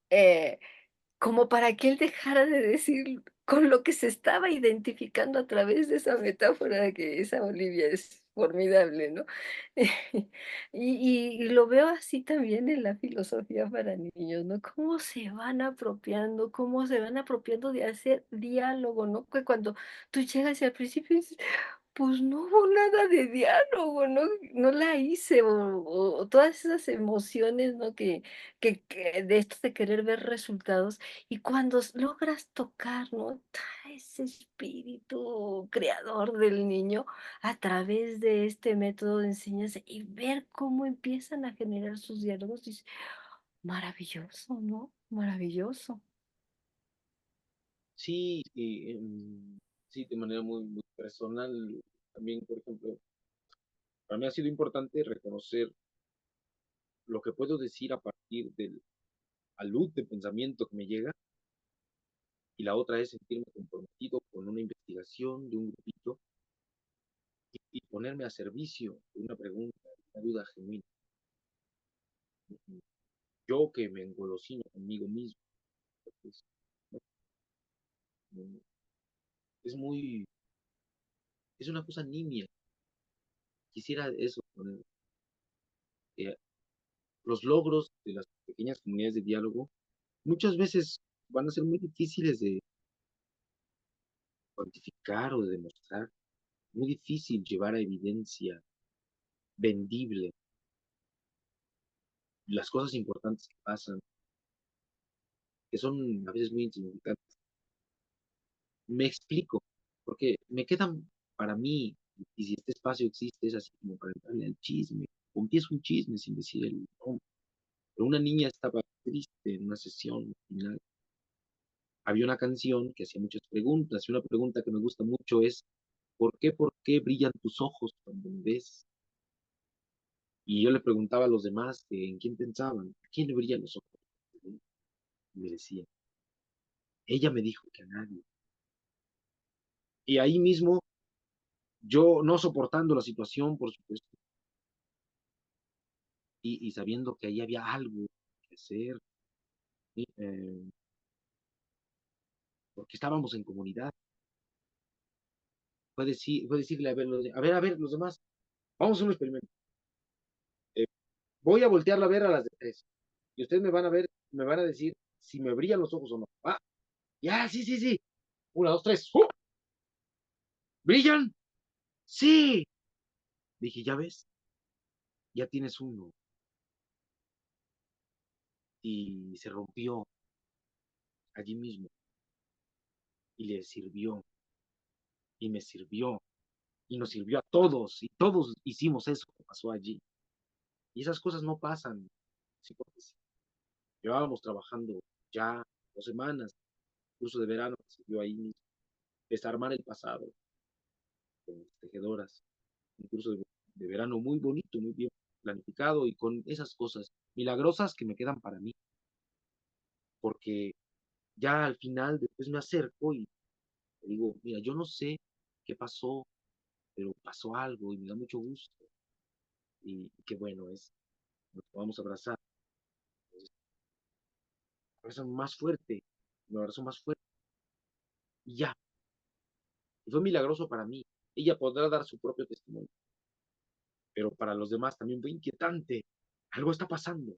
eh, como para que él dejara de decir con lo que se estaba identificando a través de esa metáfora que esa Olivia es formidable, ¿no? Y lo veo así también en la filosofía para niños, ¿no? Cómo se van apropiando, cómo se van apropiando de hacer diálogo, ¿no? Que cuando tú llegas y al principio dices, pues no hubo nada de diálogo, no la hice, o todas esas emociones, ¿no? Que de esto de querer ver resultados, y cuando logras tocar, ¿no? Ese espíritu creador del niño a través de este método de enseñanza y ver cómo empiezan a generar sus diálogos, dices, maravilloso, ¿no? Maravilloso. Sí, sí, de manera muy, muy personal, también, por ejemplo, para mí ha sido importante reconocer lo que puedo decir a partir del alud de pensamiento que me llega, y la otra es sentirme comprometido con una investigación de un grupito y ponerme a servicio de una pregunta, de una duda genuina. Yo que me engolosino conmigo mismo, pues, ¿no? Es muy, es una cosa nimia. Quisiera eso, ¿no? Eh, los logros de las pequeñas comunidades de diálogo muchas veces van a ser muy difíciles de cuantificar o de demostrar, muy difícil llevar a evidencia vendible las cosas importantes que pasan, que son a veces muy insignificantes. Me explico, porque me quedan para mí, y si este espacio existe, es así como para entrarle al chisme, o empiezo un chisme sin decir el nombre. Pero una niña estaba triste en una sesión final. Había una canción que hacía muchas preguntas, y una pregunta que me gusta mucho es, por qué brillan tus ojos cuando me ves? Y yo le preguntaba a los demás en quién pensaban, ¿a quién le brillan los ojos? Y me decía, ella me dijo que a nadie. Y ahí mismo, yo no soportando la situación, por supuesto, y sabiendo que ahí había algo que hacer, ¿sí? Porque estábamos en comunidad, fue decirle, a ver, los demás, vamos a un experimento. Eh, Voy a voltearla a ver a las de tres, y ustedes me van a ver, me van a decir si me brillan los ojos o no. Ah, ya, sí, sí, sí. Una, dos, tres. ¡Uh! ¿Brillan? Sí. Dije, ya ves, ya tienes uno. Y se rompió allí mismo y le sirvió y me sirvió y nos sirvió a todos y todos hicimos eso que pasó allí. Y esas cosas no pasan, sí, porque sí. Llevábamos trabajando ya 2 semanas, curso de verano que se dio ahí mismo, desarmar el pasado con las tejedoras, un curso de verano muy bonito, muy bien planificado y con esas cosas milagrosas que me quedan para mí, porque ya al final después me acerco y le digo, mira, yo no sé qué pasó, pero pasó algo y me da mucho gusto y qué bueno es, nos vamos a abrazar, abrazo más fuerte, me abrazo más fuerte y ya, y fue milagroso para mí. Ella podrá dar su propio testimonio, pero para los demás también fue inquietante. Algo está pasando.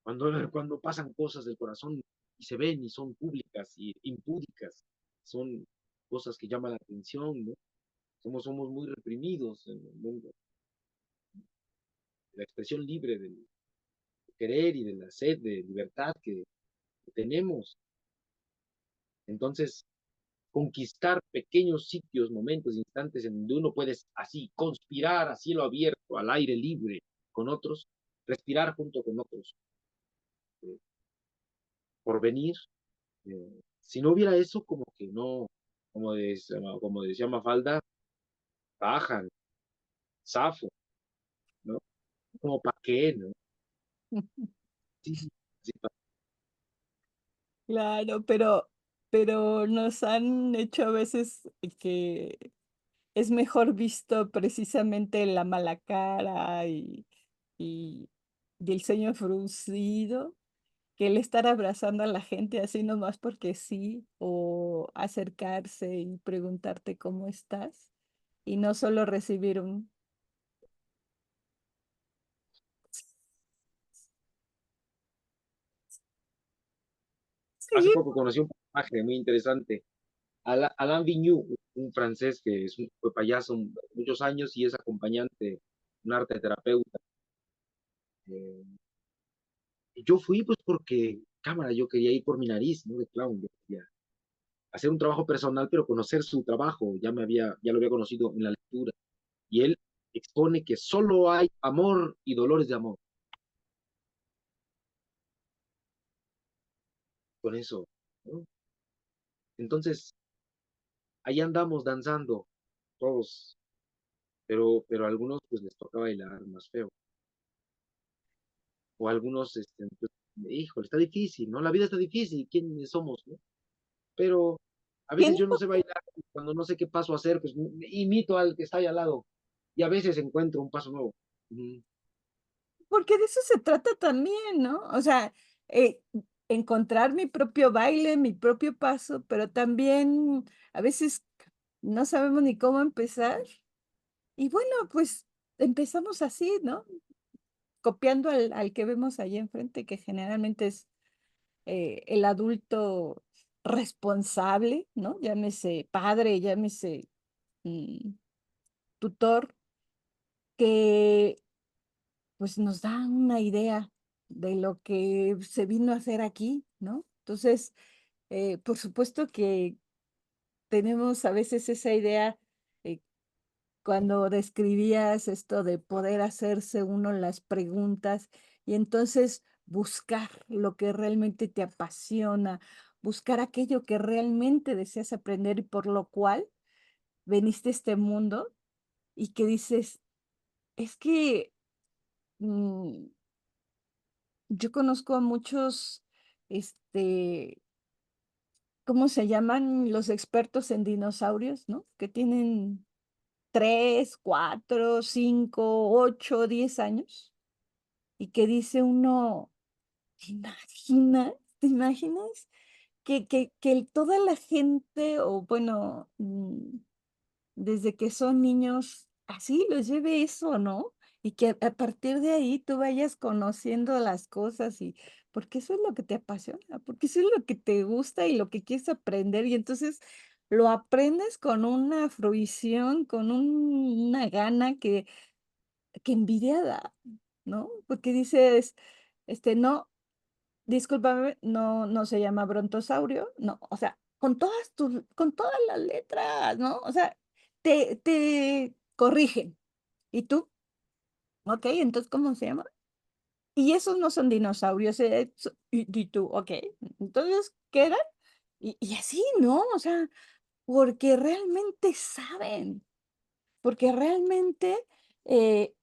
Cuando pasan cosas del corazón y se ven y son públicas y impúdicas, son cosas que llaman la atención, ¿no? Somos muy reprimidos en el mundo. La expresión libre del querer y de la sed de libertad que tenemos. Entonces, conquistar pequeños sitios, momentos, instantes en donde uno puede así conspirar a cielo abierto, al aire libre con otros, respirar junto con otros, eh, por venir. Si no hubiera eso, como que no, como decía Mafalda, bajan, zafo, ¿no? Como para qué, ¿no? Sí, sí, sí, Claro, pero nos han hecho a veces que es mejor visto precisamente la mala cara y, y el ceño fruncido que el estar abrazando a la gente así nomás porque sí, o acercarse y preguntarte cómo estás, y no solo recibir un hace sí. poco conocí un personaje muy interesante, Alain Vignoux, un francés que fue payaso muchos años y es acompañante, un arte terapeuta. Eh, y yo fui pues porque, cámara, yo quería ir por mi nariz, ¿no? De clown, yo quería hacer un trabajo personal, pero conocer su trabajo, ya lo había conocido en la lectura. Y él expone que solo hay amor y dolores de amor. Con eso, ¿no? Entonces, ahí andamos danzando, todos, pero a algunos pues les toca bailar más feo. O algunos, pues, híjole, está difícil, ¿no? La vida está difícil, ¿quiénes somos, no? Pero a veces Tiene yo no sé bailar, cuando no sé qué paso hacer, pues imito al que está ahí al lado y a veces encuentro un paso nuevo. Mm. porque de eso se trata también, ¿no? O sea, eh, encontrar mi propio baile, mi propio paso, pero también a veces no sabemos ni cómo empezar. Y bueno, pues empezamos así, ¿no? Copiando al que vemos ahí enfrente, que generalmente es el adulto responsable, ¿no? Llámese padre, llámese mm, tutor, que pues nos da una idea de lo que se vino a hacer aquí, ¿no? Entonces, por supuesto que tenemos a veces esa idea, eh, cuando describías esto de poder hacerse uno las preguntas y entonces buscar lo que realmente te apasiona, buscar aquello que realmente deseas aprender y por lo cual veniste a este mundo y que dices, es que mm, yo conozco a muchos, este, ¿cómo se llaman? Los expertos en dinosaurios, ¿no? Que tienen 3, 4, 5, 8, 10 años y que dice uno, ¿te imaginas que toda la gente o bueno, desde que son niños, así los lleve eso, ¿no? Y que a partir de ahí tú vayas conociendo las cosas y porque eso es lo que te apasiona, porque eso es lo que te gusta y lo que quieres aprender y entonces lo aprendes con una fruición, con una gana que envidia da, ¿no? Porque dices, no. discúlpame, no, no se llama brontosaurio, no, o sea, con todas las letras, ¿no? O sea, te corrigen. ¿Y tú? Ok, entonces, ¿cómo se llama? Y esos no son dinosaurios, y tú, ok, entonces, ¿qué eran? Y así, ¿no? O sea, porque realmente saben, porque realmente eh,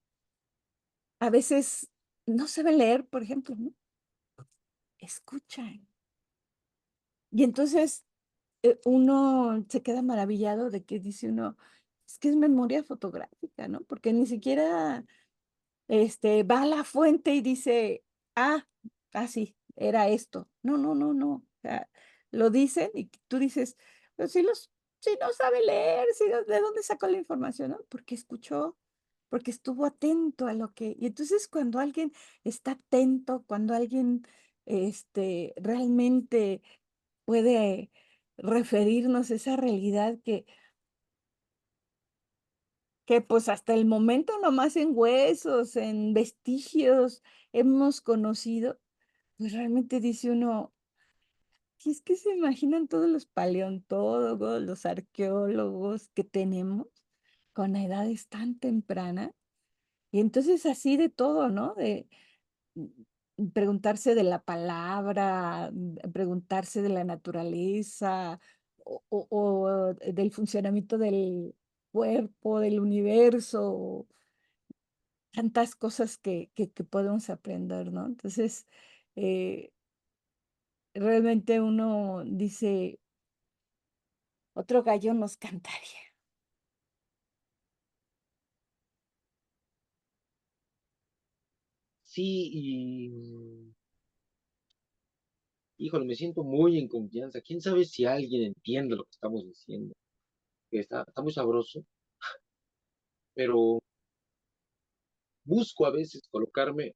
a veces no saben leer, por ejemplo, ¿no? Escuchan. Y entonces uno se queda maravillado de que dice uno, es que es memoria fotográfica, ¿no? Porque ni siquiera va a la fuente y dice, ah, sí, era esto. No, no, no, no. O sea, lo dicen y tú dices, pero si no sabe leer, si ¿de dónde sacó la información? ¿No? Porque escuchó, porque estuvo atento a lo que. Y entonces cuando alguien está atento, cuando alguien realmente puede referirnos a esa realidad que pues hasta el momento nomás en huesos, en vestigios hemos conocido, pues realmente dice uno, si es que se imaginan todos los paleontólogos, los arqueólogos que tenemos con edades tan tempranas, y entonces así de todo, ¿no? De preguntarse de la palabra, preguntarse de la naturaleza o del funcionamiento del cuerpo, del universo, tantas cosas que podemos aprender, ¿no? Entonces, eh, realmente uno dice, otro gallo nos cantaría. Sí, y híjole, me siento muy en confianza. ¿Quién sabe si alguien entiende lo que estamos diciendo? Que está muy sabroso, pero busco a veces colocarme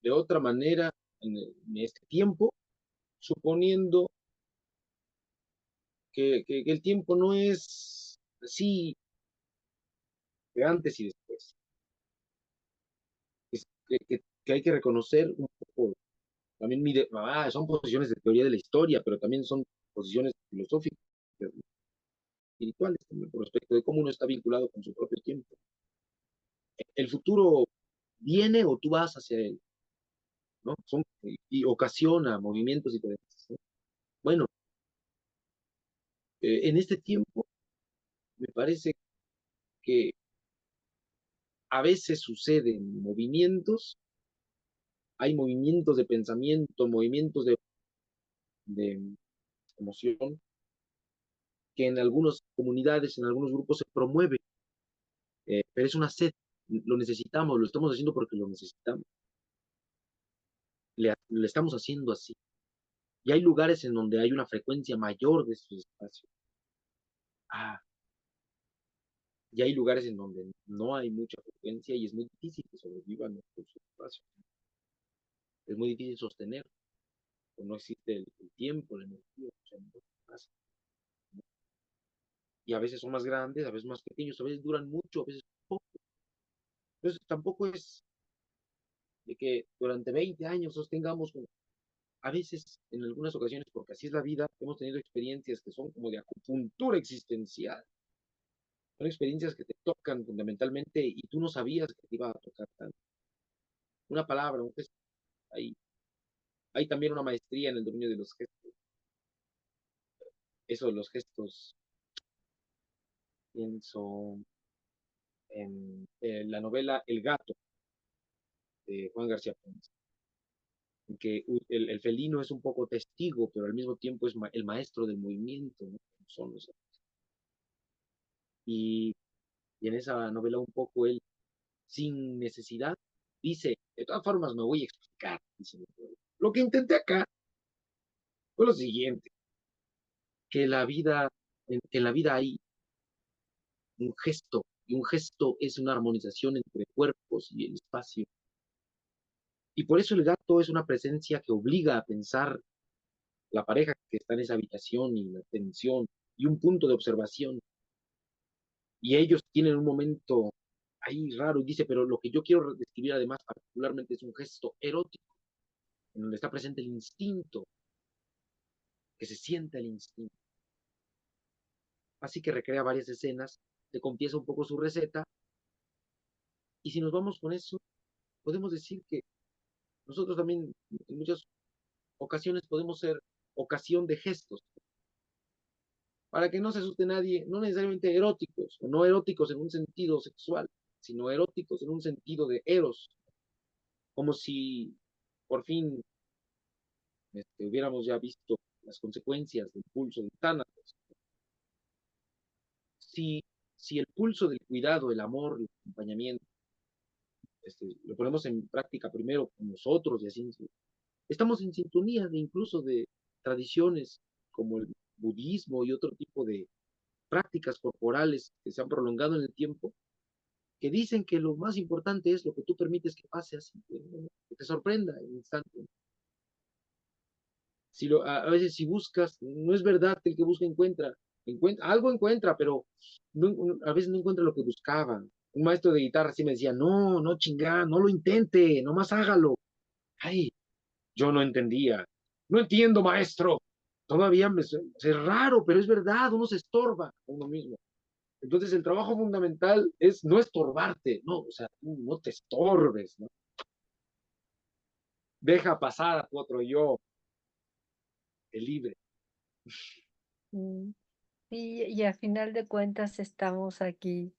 de otra manera en este tiempo, suponiendo que el tiempo no es así de antes y después. Que hay que reconocer un poco, también son posiciones de teoría de la historia, pero también son posiciones filosóficas, espirituales, también, por respecto de cómo uno está vinculado con su propio tiempo. El futuro viene o tú vas hacia él, ¿no? Y ocasiona movimientos diferentes, ¿no? Bueno, en este tiempo me parece que a veces suceden movimientos, hay movimientos de pensamiento, movimientos de emoción, que en algunas comunidades, en algunos grupos se promueve, pero es una sed, lo necesitamos, lo estamos haciendo porque lo necesitamos, le estamos haciendo así. Y hay lugares en donde hay una frecuencia mayor de estos espacios. Ah, y hay lugares en donde no hay mucha frecuencia y es muy difícil que sobrevivan estos espacios. Es muy difícil sostener, o no existe el tiempo, la energía, o sea, no pasa. Y a veces son más grandes, a veces más pequeños, a veces duran mucho, a veces poco. Entonces tampoco es de que durante 20 años sostengamos, a veces, en algunas ocasiones, porque así es la vida, hemos tenido experiencias que son como de acupuntura existencial. Son experiencias que te tocan fundamentalmente y tú no sabías que te iba a tocar tanto. Una palabra, un gesto. Hay también una maestría en el dominio de los gestos. Eso de los gestos, pienso en la novela El gato de Juan García Ponce, en que el felino es un poco testigo, pero al mismo tiempo es el maestro del movimiento, ¿no? Son los, y, y en esa novela un poco él, sin necesidad, dice, de todas formas me voy a explicar. Dice, lo que intenté acá fue lo siguiente, que en la vida hay un gesto, y un gesto es una armonización entre cuerpos y el espacio. Y por eso el gato es una presencia que obliga a pensar la pareja que está en esa habitación y la atención y un punto de observación. Y ellos tienen un momento ahí raro y dice, pero lo que yo quiero describir además particularmente es un gesto erótico. en donde está presente el instinto, que se sienta el instinto. Así que recrea varias escenas, te confiesa un poco su receta, y si nos vamos con eso, podemos decir que nosotros también en muchas ocasiones podemos ser ocasión de gestos, para que no se asuste nadie, no necesariamente eróticos, o no eróticos en un sentido sexual, sino eróticos en un sentido de eros, como si por fin hubiéramos ya visto las consecuencias del pulso de Tánatos. Si, si el pulso del cuidado, el amor, el acompañamiento, lo ponemos en práctica primero con nosotros y así, estamos en sintonía de incluso de tradiciones como el budismo y otro tipo de prácticas corporales que se han prolongado en el tiempo, que dicen que lo más importante es lo que tú permites que pase así, que te sorprenda en el instante. Si a veces si buscas, no es verdad que el que busca encuentra, algo encuentra, pero a veces no encuentra lo que buscaba. Un maestro de guitarra así me decía, no, no chingá, no lo intente, nomás hágalo. Ay, yo no entendía. No entiendo, maestro. Todavía es raro, pero es verdad, uno se estorba a uno mismo. Entonces el trabajo fundamental es no estorbarte, no, o sea, tú no te estorbes, ¿no? Deja pasar a tu otro yo, el libre. Mm, y a final de cuentas estamos aquí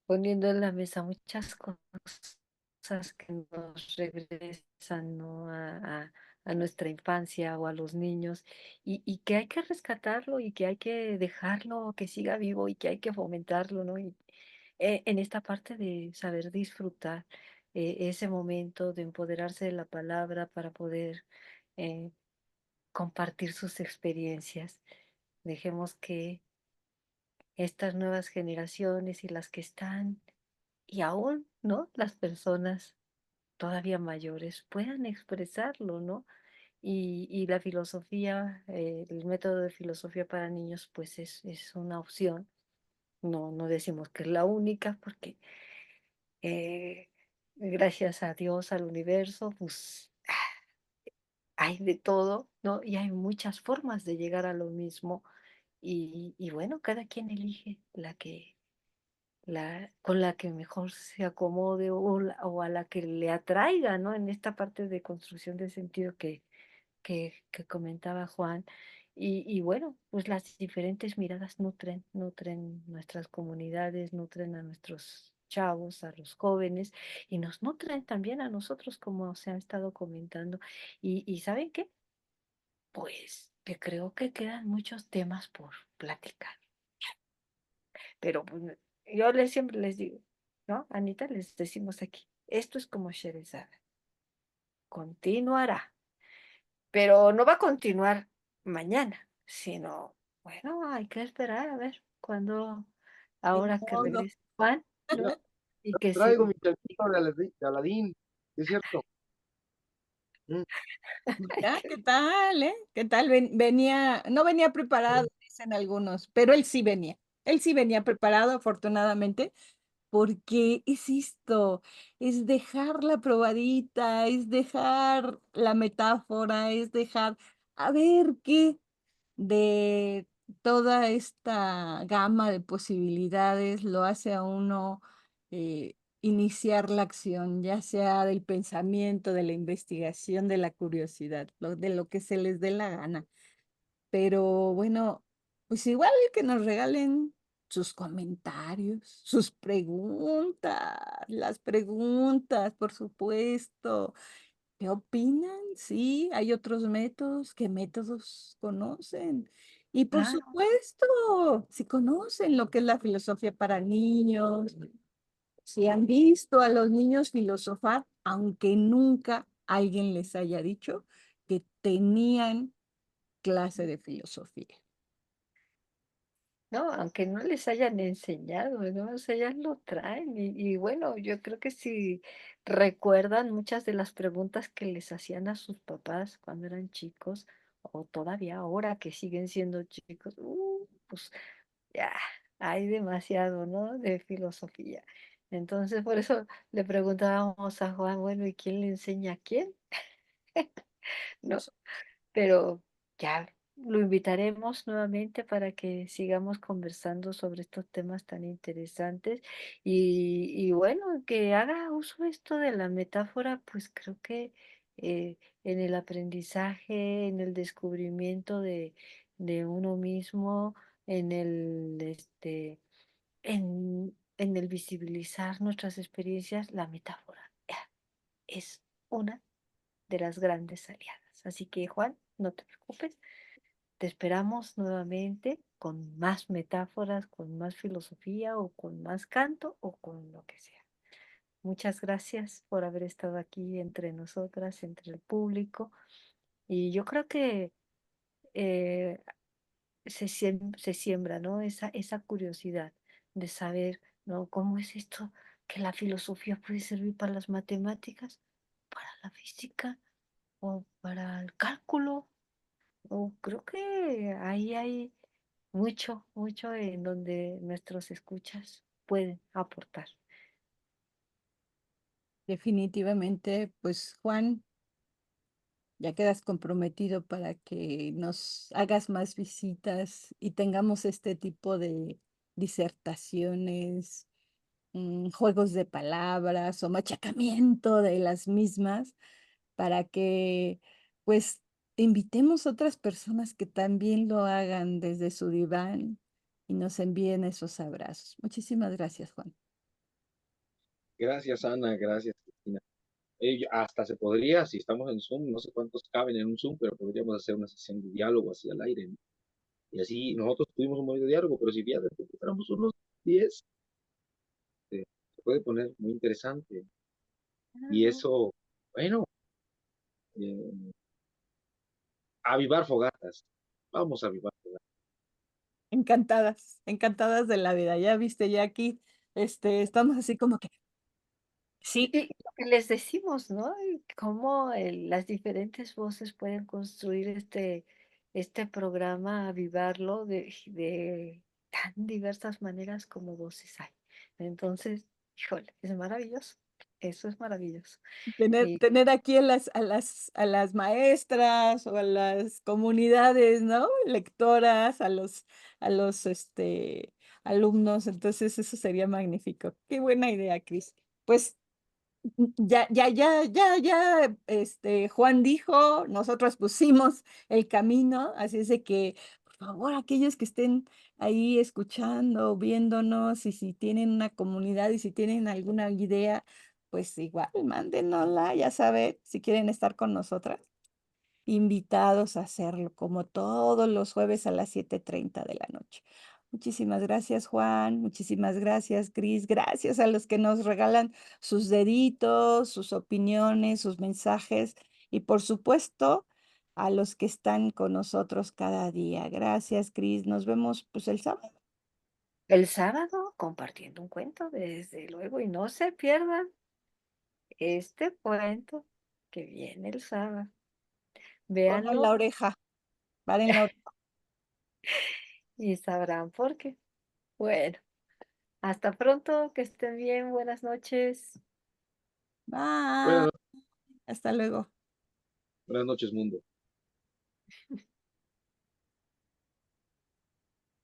poniendo en la mesa muchas cosas que nos regresan, ¿no? A nuestra infancia o a los niños y que hay que rescatarlo y que hay que dejarlo que siga vivo y que hay que fomentarlo, ¿no? Y en esta parte de saber disfrutar ese momento de empoderarse de la palabra para poder eh, compartir sus experiencias. Dejemos que estas nuevas generaciones y las que están, y aún, ¿no? Las personas todavía mayores puedan expresarlo, ¿no? Y la filosofía, el método de filosofía para niños, pues es una opción. No, no decimos que es la única, porque gracias a Dios, al universo, pues hay de todo, ¿no? Y hay muchas formas de llegar a lo mismo. Y bueno, cada quien elige con la que mejor se acomode o a la que le atraiga, ¿no? En esta parte de construcción de sentido que comentaba Juan. Y bueno, pues las diferentes miradas nutren nuestras comunidades, nutren a nuestros chavos, a los jóvenes, y nos nutren también a nosotros, como se ha estado comentando. Y ¿saben qué? Pues que creo que quedan muchos temas por platicar. Pero pues, yo siempre les digo, ¿no? Anita, les decimos aquí, esto es como Sherezada, continuará, pero no va a continuar mañana, sino, bueno, hay que esperar a ver cuándo, Ni ahora que modo. regrese Juan, Ya, ¿no? Y que se... traigo mi chelito de Aladín, es cierto. Mm. Ya, ¿qué tal, eh? ¿Qué tal? Venía, no venía preparado, dicen algunos, pero él sí venía. Él sí venía preparado, afortunadamente, porque es esto, es dejar la probadita, es dejar la metáfora, es dejar a ver qué de toda esta gama de posibilidades lo hace a uno iniciar la acción, ya sea del pensamiento, de la investigación, de la curiosidad, de lo que se les dé la gana. Pero bueno, pues igual que nos regalen sus comentarios, sus preguntas, las preguntas, por supuesto. ¿Qué opinan? Sí, hay otros métodos. ¿Qué métodos conocen? Y por Claro, supuesto, si conocen lo que es la filosofía para niños, si han visto a los niños filosofar, aunque nunca alguien les haya dicho que tenían clase de filosofía. ¿no? Aunque no les hayan enseñado, ¿no? O sea, ya lo traen. Y bueno, yo creo que si recuerdan muchas de las preguntas que les hacían a sus papás cuando eran chicos, o todavía ahora que siguen siendo chicos, pues ya hay demasiado, ¿no? De filosofía. Entonces, por eso le preguntábamos a Juan, bueno, ¿y quién le enseña a quién? ¿no? Pero ya lo invitaremos nuevamente para que sigamos conversando sobre estos temas tan interesantes y bueno, que haga uso esto de la metáfora, pues creo que en el aprendizaje, en el descubrimiento de uno mismo, en en el visibilizar nuestras experiencias, la metáfora es una de las grandes aliadas. Así que, Juan, no te preocupes, te esperamos nuevamente con más metáforas, con más filosofía o con más canto o con lo que sea. Muchas gracias por haber estado aquí entre nosotras, entre el público. Y yo creo que eh, se siembra, ¿no? Esa curiosidad de saber, ¿no? ¿Cómo es esto que la filosofía puede servir para las matemáticas, para la física o para el cálculo? O creo que ahí hay mucho, mucho en donde nuestros escuchas pueden aportar. Definitivamente, pues Juan, ya quedas comprometido para que nos hagas más visitas y tengamos este tipo de disertaciones, juegos de palabras o machacamiento de las mismas para que pues invitemos a otras personas que también lo hagan desde su diván y nos envíen esos abrazos. Muchísimas gracias, Juan. Gracias, Ana, gracias, Cristina. Hasta se podría, si estamos en Zoom, no sé cuántos caben en un Zoom, pero podríamos hacer una sesión de diálogo así al aire, ¿no? Y así nosotros tuvimos un medio de diálogo, pero si fíjate, que fuéramos unos 10, se puede poner muy interesante. Y Claro. eso, bueno, eh, avivar fogatas. Vamos a avivar fogatas. Encantadas, encantadas de la vida. Ya viste, ya aquí, estamos así como que, sí, Y lo que les decimos, ¿no? Y cómo las diferentes voces pueden construir este programa, avivarlo de tan diversas maneras como voces hay. Entonces, híjole, es maravilloso. Eso es maravilloso. Y tener aquí a las maestras o a las comunidades, ¿no? Lectoras, a los alumnos. Entonces, eso sería magnífico. Qué buena idea, Cris. Pues ya, Juan dijo, nosotros pusimos el camino, así es de que, por favor, aquellos que estén ahí escuchando, viéndonos, y si tienen una comunidad y si tienen alguna idea, pues igual, mándenosla, ya saben, si quieren estar con nosotras invitados a hacerlo, como todos los jueves a las 7:30 de la noche. Muchísimas gracias, Juan. Muchísimas gracias, Cris. Gracias a los que nos regalan sus deditos, sus opiniones, sus mensajes y, por supuesto, a los que están con nosotros cada día. Gracias, Cris. Nos vemos pues el sábado. el sábado compartiendo un cuento, desde luego, y no se pierdan este cuento que viene el sábado. Pongan la Véanlo oreja, paren la oreja. y sabrán por qué. Bueno, hasta pronto, que estén bien, buenas noches. Bye. Buenas, Hasta luego. buenas noches, mundo.